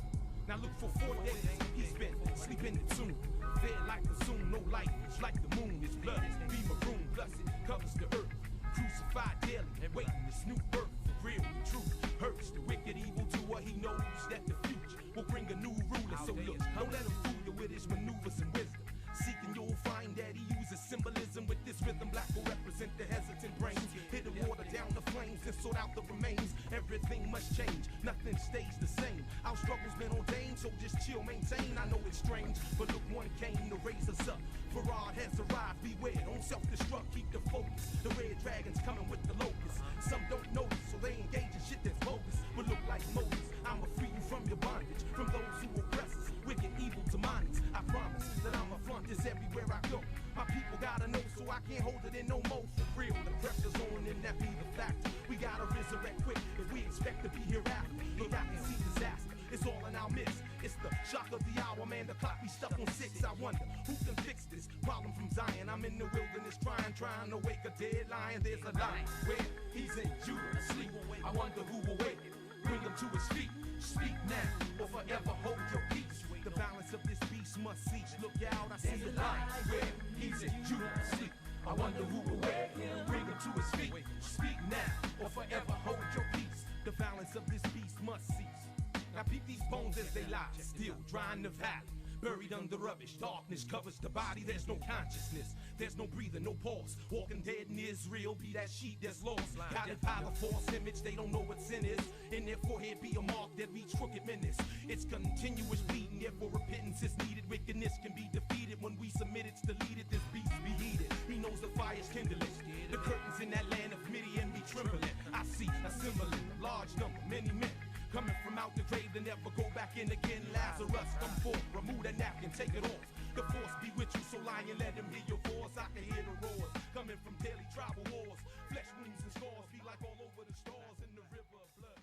Now look, for 4 days, he's been sleeping in the tomb. Fed like the zoom, no light, it's like the moon. His blood is be maroon, plus it covers the earth. Crucified daily, waiting this new birth for real, true. Hurts the wicked evil doer, he knows that the future will bring a new ruler. So look, don't let him fool you with his maneuvers and wisdom. Seeking, you'll find that he uses symbolism with this rhythm. Black will represent the hesitant brains. Hit the water down the flames and sort out the remains. Everything must change, nothing stays the same. Our struggle's been ordained, so just chill, maintain. I know it's strange, but look, one came to raise us up. Farad has arrived, beware, don't self-destruct, keep the focus. The red dragon's coming with the locusts. Some don't notice, so they engage in shit that's bogus. But look like Moses, I'ma free you from your bondage, from those who oppress us, wicked, evil demonics. I promise that I'ma flaunt this everywhere I go. My people gotta know, so I can't hold it in no more. For real, the pressure's on and that be the fact. We gotta resurrect quick if we expect to be hereafter. Look, I can see disaster, it's all in our midst. It's the shock of the hour, man, the clock be stuck on 6. I wonder, who can fix this problem from Zion? I'm in the wilderness trying to wake a dead lion. There's a lion where he's in Judah, asleep. I wonder who will wake him, bring him to his feet. Speak now, or forever hold your peace. The balance of this beast must cease. Look out, I see a lion where he's in Judah, asleep. I wonder who will wake him, bring him to his feet. Speak now, or forever hold your peace. The balance of this beast must cease. Now peep these bones as they lie, still dry in the valley. Buried under rubbish, darkness covers the body. There's no consciousness, there's no breathing, no pulse. Walking dead in Israel, be that sheep that's lost. Guided by the false image, they don't know what sin is. In their forehead be a mark that reads crooked menace. It's continuous bleeding, therefore repentance is needed. Wickedness can be defeated when we submit, it's deleted. This beast be heated, he knows the fire's kindling. The curtains in that land of Midian be trembling. I see a similar, large number, many men coming from out the grave to never go back in again. Lazarus, come forth, remove that napkin, take it off. The force be with you, so lion, let him hear your voice. I can hear the roars coming from daily tribal wars. Flesh wounds and scars be like all over the stars in the river of blood.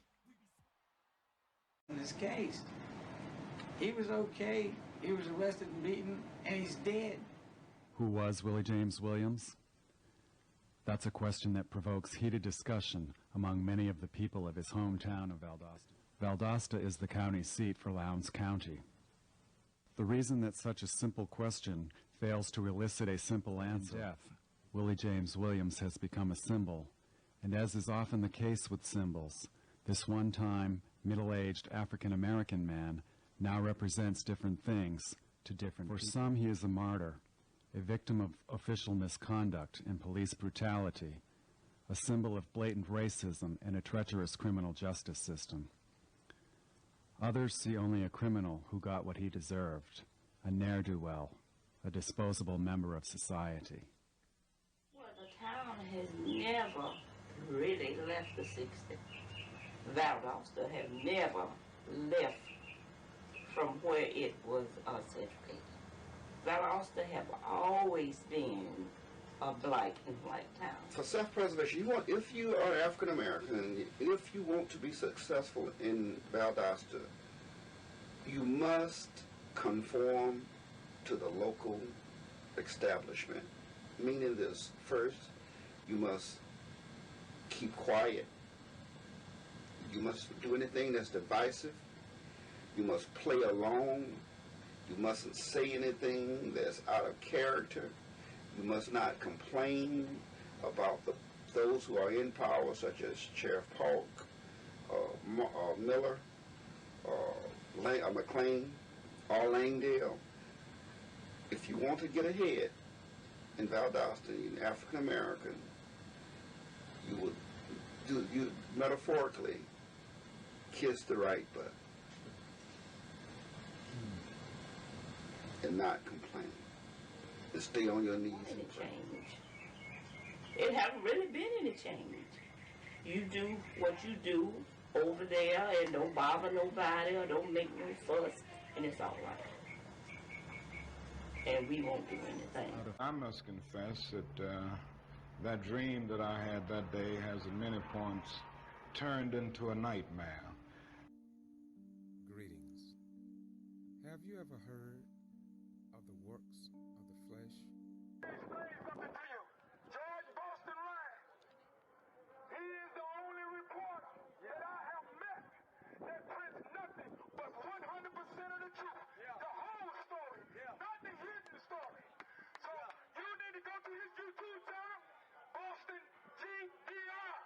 In this case, he was okay, he was arrested and beaten, and he's dead. Who was Willie James Williams? That's a question that provokes heated discussion among many of the people of his hometown of Valdosta. Valdosta is the county seat for Lowndes County. The reason that such a simple question fails to elicit a simple answer, death, Willie James Williams has become a symbol, and as is often the case with symbols, this one-time, middle-aged African-American man now represents different things to different people. For some, he is a martyr, a victim of official misconduct and police brutality, a symbol of blatant racism and a treacherous criminal justice system. Others see only a criminal who got what he deserved, a ne'er-do-well, a disposable member of society. Well, the town has never really left the 60s. Valdosta has never left from where it was segregated. Valdosta have always been a black and white town. For self-preservation, if you are African American, if you want to be successful in Valdosta, you must conform to the local establishment. Meaning this: first, you must keep quiet. You must do anything that's divisive. You must play along. You mustn't say anything that's out of character. You must not complain about those who are in power, such as Sheriff Paulk, Miller, McLean, or Langdale. If you want to get ahead in Valdosta, in African American, you would metaphorically kiss the right button and not complain. And stay on your knees and pray. It hasn't really been any change. You do what you do over there and don't bother nobody or don't make no fuss, and it's all right. And we won't do anything. I must confess that that dream that I had that day has at many points turned into a nightmare. Greetings. Have you ever heard of the works of the flesh? Explain something to you. George Boston Ryan. He is the only reporter that I have met that prints nothing but 100% of the truth. The whole story, not the hidden story. So you need to go to his YouTube channel, Boston G.B.R.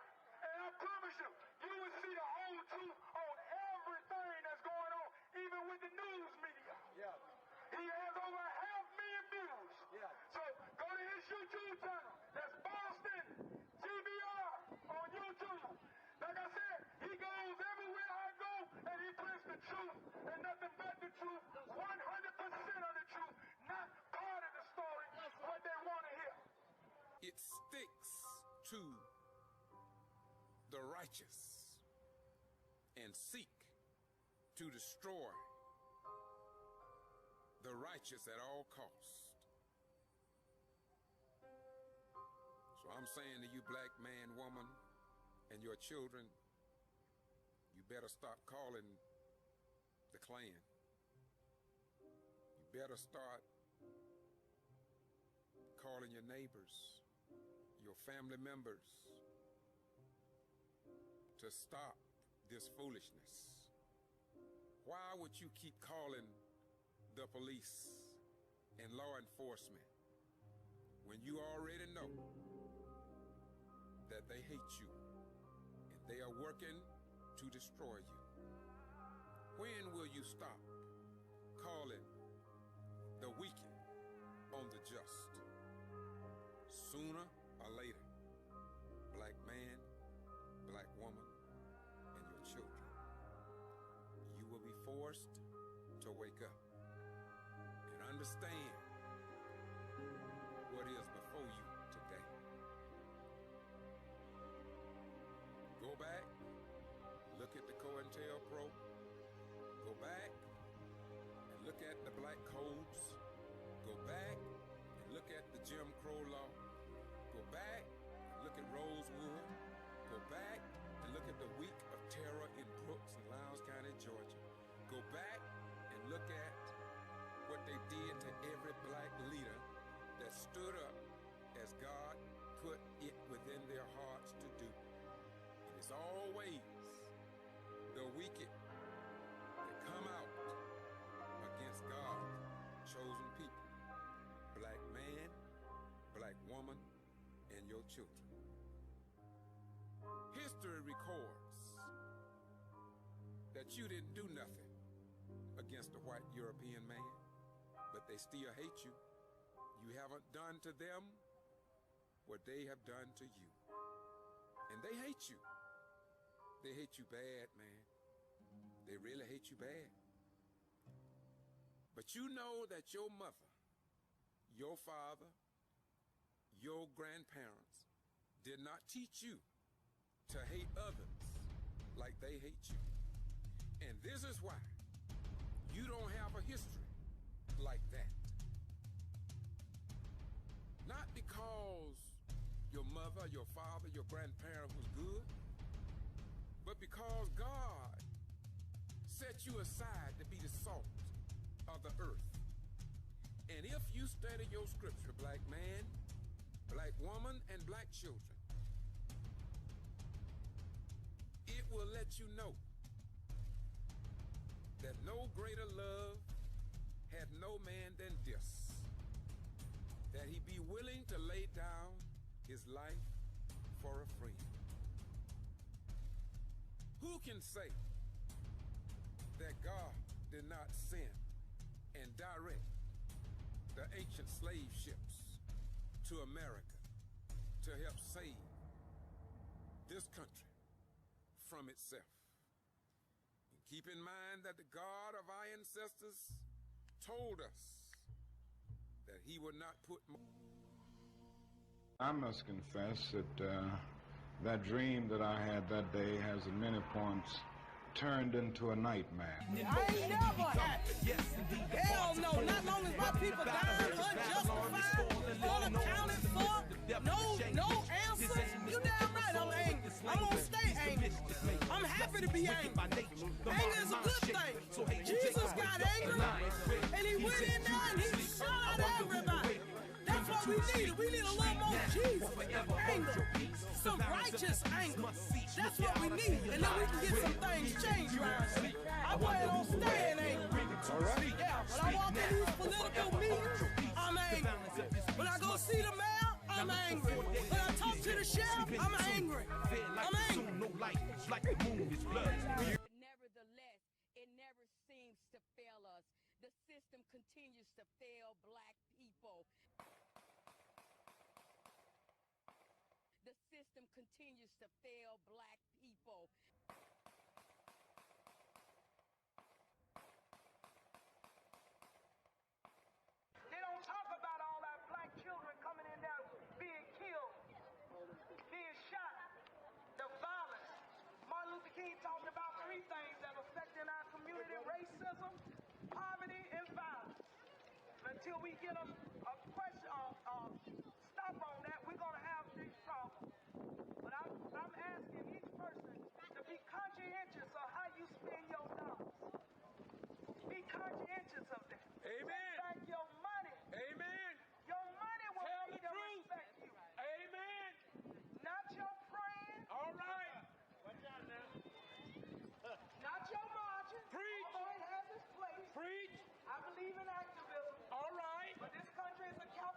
And I promise you, you will see the whole truth on everything that's going on, even with the news media. He has over 500,000 views. So go to his YouTube channel. That's Boston G.B.R. on YouTube. Like I said, he goes everywhere I go, and he presents the truth, and nothing but the truth, 100% of the truth, not part of the story, what they want to hear. It sticks to the righteous and seek to destroy the righteous at all costs. So I'm saying to you, black man, woman, and your children, you better stop calling the Klan. You better start calling your neighbors, your family members, to stop this foolishness. Why would you keep calling the police and law enforcement when you already know that they hate you and they are working to destroy you? When will you stop calling the wicked on the just? Sooner or later, black man, black woman, and your children, you will be forced to wake up and understand what is before you today. Go back, look at the COINTELPRO, go back and look at the black codes, go back and look at the Jim Crow law, go back and look at Rosewood, go back and look at the week of terror in Brooks and Lowndes County, Georgia. Go back and look at what they did to every black leader that stood up as God put it within your children. History records that you didn't do nothing against a white European man, but they still hate you. You haven't done to them what they have done to you. And they hate you. They hate you bad, man. They really hate you bad. But you know that your mother, your father, your grandparents did not teach you to hate others like they hate you. And this is why you don't have a history like that. Not because your mother, your father, your grandparent was good, but because God set you aside to be the salt of the earth. And if you study your scripture, black man, black woman, and black children, it will let you know that no greater love had no man than this, that he be willing to lay down his life for a friend. Who can say that God did not send and direct the ancient slave ships to America to help save this country from itself? And keep in mind that the God of our ancestors told us that he would not put I must confess that that dream that I had that day has at many points turned into a nightmare. I ain't never happy. Hell no, not long as my people dying unjustified, unaccounted for, no answer. You damn right I'm angry. I'm gonna stay angry. I'm happy to be angry. Anger is a good thing. Jesus got angry, and he went in there and he shot at everybody. That's what we need. We need a little more Jesus anger. Some righteous anger. That's what we need. And then we can get some things changed around here. I plan on staying angry. Yeah, when I walk in these political meetings, I'm angry. When I go see the mayor, I'm angry. When I talk to the sheriff, I'm angry. I'm angry. Nevertheless, it never seems to fail us. The system continues to fail black people. The system continues to fail black people. They don't talk about all our black children coming in there being killed, being shot, the violence. Martin Luther King talked about three things that are affecting our community: racism, poverty, and violence. Until we get a question, stop on that, we're going to have these problems. But I'm asking each person to be conscientious of how you spend your dollars. Be conscientious of that. Amen. Take back your money. Amen. Your money will Tell make the them truth. respect you. Amen. Not your friend. All right. Watch out now. Not your margin. Preach. Although it has its place. Preach. I believe in activism. All right. But this country is accountable.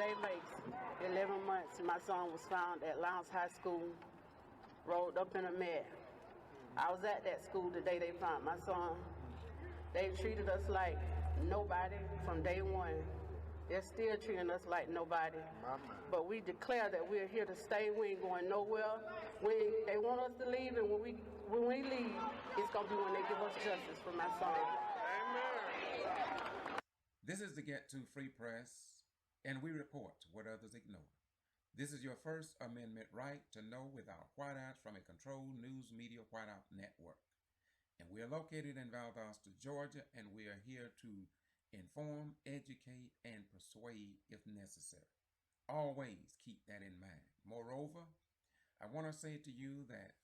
Today makes 11 months my son was found at Lowndes High School, rolled up in a mat. I was at that school the day they found my son. They treated us like nobody from day one. They're still treating us like nobody. But we declare that we're here to stay. We ain't going nowhere. They want us to leave, and when we leave, it's going to be when they give us justice for my son. This is the Get to Free Press, and we report what others ignore. This is your First Amendment right to know without whiteouts from a controlled news media whiteout network. And we are located in Valdosta, Georgia, and we are here to inform, educate, and persuade if necessary. Always keep that in mind. Moreover, I want to say to you that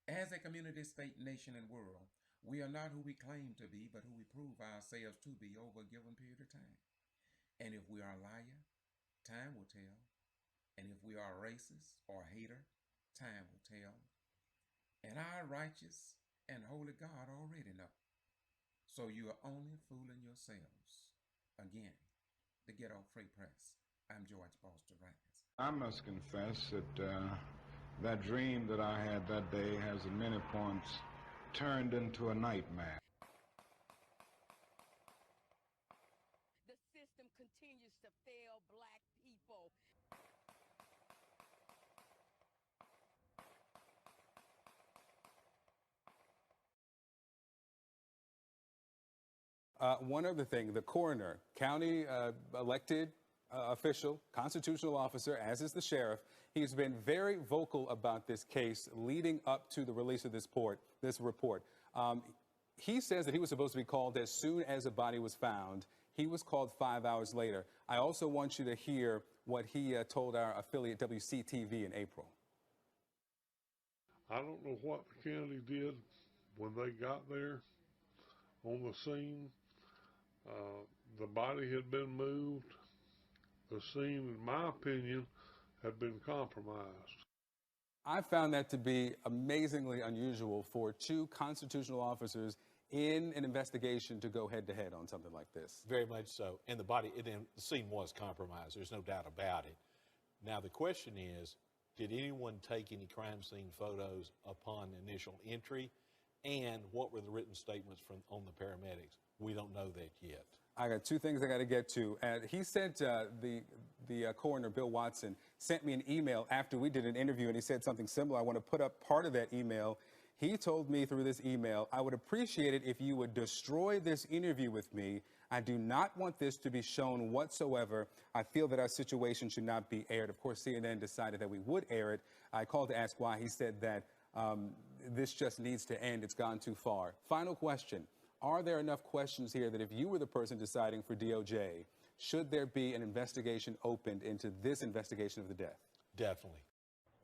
as a community, state, nation, and world, we are not who we claim to be, but who we prove ourselves to be over a given period of time. And if we are a liar, time will tell. And if we are a racist or a hater, time will tell. And our righteous and holy God already know. So you are only fooling yourselves. Again, the Ghetto Free Press. I'm George Foster Rice. I must confess that that dream that I had that day has at many points turned into a nightmare. The system continues to fail black people. One other thing, the coroner, county elected official, constitutional officer, as is the sheriff, he's been very vocal about this case leading up to the release of this report. He says that he was supposed to be called as soon as a body was found. He was called 5 hours later. I also want you to hear what he told our affiliate WCTV in April. I don't know what the county did when they got there on the scene. The body had been moved. The scene, in my opinion, had been compromised. I found that to be amazingly unusual for two constitutional officers in an investigation to go head-to-head on something like this. Very much so. And the scene was compromised. There's no doubt about it. Now, the question is, did anyone take any crime scene photos upon initial entry? And what were the written statements on the paramedics? We don't know that yet. I got two things I got to get to. He sent, the coroner, Bill Watson, sent me an email after we did an interview, and he said something similar. I want to put up part of that email. He told me through this email, I would appreciate it if you would destroy this interview with me. I do not want this to be shown whatsoever. I feel that our situation should not be aired. Of course, CNN decided that we would air it. I called to ask why. He said that this just needs to end. It's gone too far. Final question. Are there enough questions here that if you were the person deciding for DOJ, should there be an investigation opened into this investigation of the death? Definitely.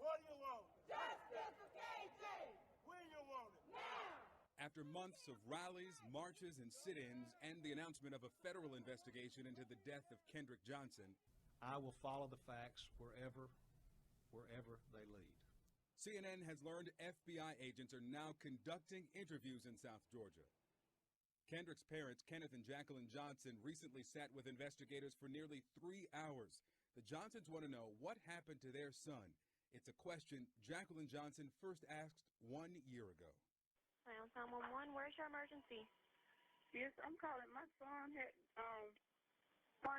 What do you want? Justice for KJ! When you want it? Now! After months of rallies, marches, and sit-ins, and the announcement of a federal investigation into the death of Kendrick Johnson, I will follow the facts wherever they lead. CNN has learned FBI agents are now conducting interviews in South Georgia. Kendrick's parents, Kenneth and Jacqueline Johnson, recently sat with investigators for nearly 3 hours. The Johnsons want to know what happened to their son. It's a question Jacqueline Johnson first asked 1 year ago. 911, where's your emergency? Yes, I'm calling. My son had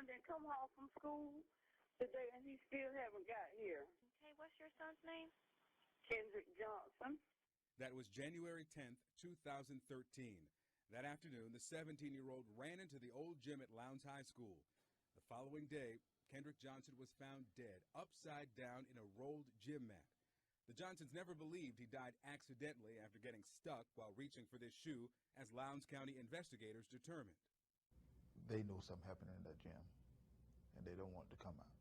didn't come home from school today, and he still haven't got here. Okay, what's your son's name? Kendrick Johnson. That was January 10th, 2013. That afternoon, the 17-year-old ran into the old gym at Lowndes High School. The following day, Kendrick Johnson was found dead, upside down in a rolled gym mat. The Johnsons never believed he died accidentally after getting stuck while reaching for this shoe, as Lowndes County investigators determined. They know something happened in that gym, and they don't want it to come out.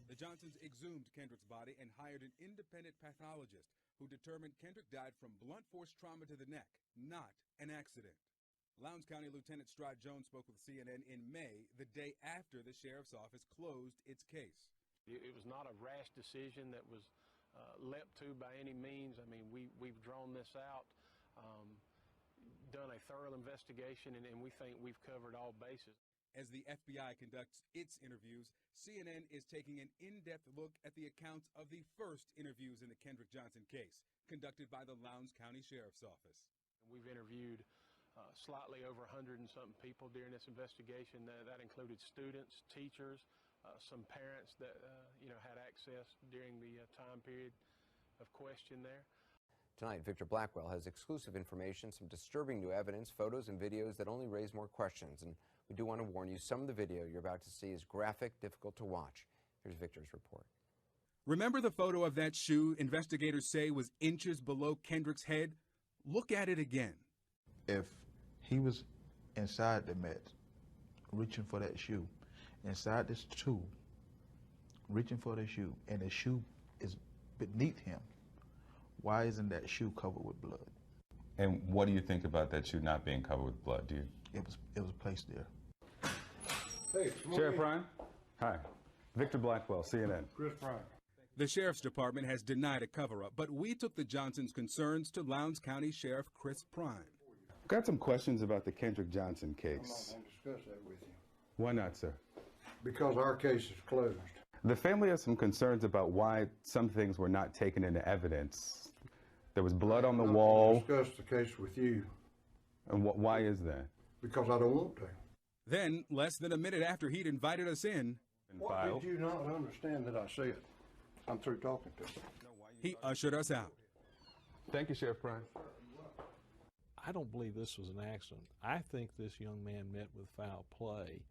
The Johnsons exhumed Kendrick's body and hired an independent pathologist who determined Kendrick died from blunt force trauma to the neck, not an accident. Lowndes County Lieutenant Stride Jones spoke with CNN in May, the day after the sheriff's office closed its case. It was not a rash decision that was leapt to by any means. I mean, we've drawn this out, done a thorough investigation, and we think we've covered all bases. As the FBI conducts its interviews, CNN is taking an in-depth look at the accounts of the first interviews in the Kendrick Johnson case, conducted by the Lowndes County Sheriff's Office. We've interviewed slightly over 100 and something people during this investigation. That included students, teachers, some parents that had access during the time period of question there. Tonight, Victor Blackwell has exclusive information, some disturbing new evidence, photos and videos that only raise more questions. And we do want to warn you, some of the video you're about to see is graphic, difficult to watch. Here's Victor's report. Remember the photo of that shoe investigators say was inches below Kendrick's head? Look at it again. If he was inside the Met, reaching for that shoe, inside this tube, reaching for the shoe, and the shoe is beneath him, why isn't that shoe covered with blood? And what do you think about that shoe not being covered with blood? Do you? It was placed there. Hey, Sheriff Ryan. Hi. Victor Blackwell, CNN. Chris Prime. The Sheriff's Department has denied a cover-up, but we took the Johnsons' concerns to Lowndes County Sheriff Chris Prime. I've got some questions about the Kendrick Johnson case. I'm not going to discuss that with you. Why not, sir? Because our case is closed. The family has some concerns about why some things were not taken into evidence. There was blood on the wall. I'm not going to discuss the case with you. And why is that? Because I don't want to. Then, less than a minute after he'd invited us in, What did you not understand that I said? I'm through talking to you. He ushered us out. Thank you, Sheriff Prime. I don't believe this was an accident. I think this young man met with foul play.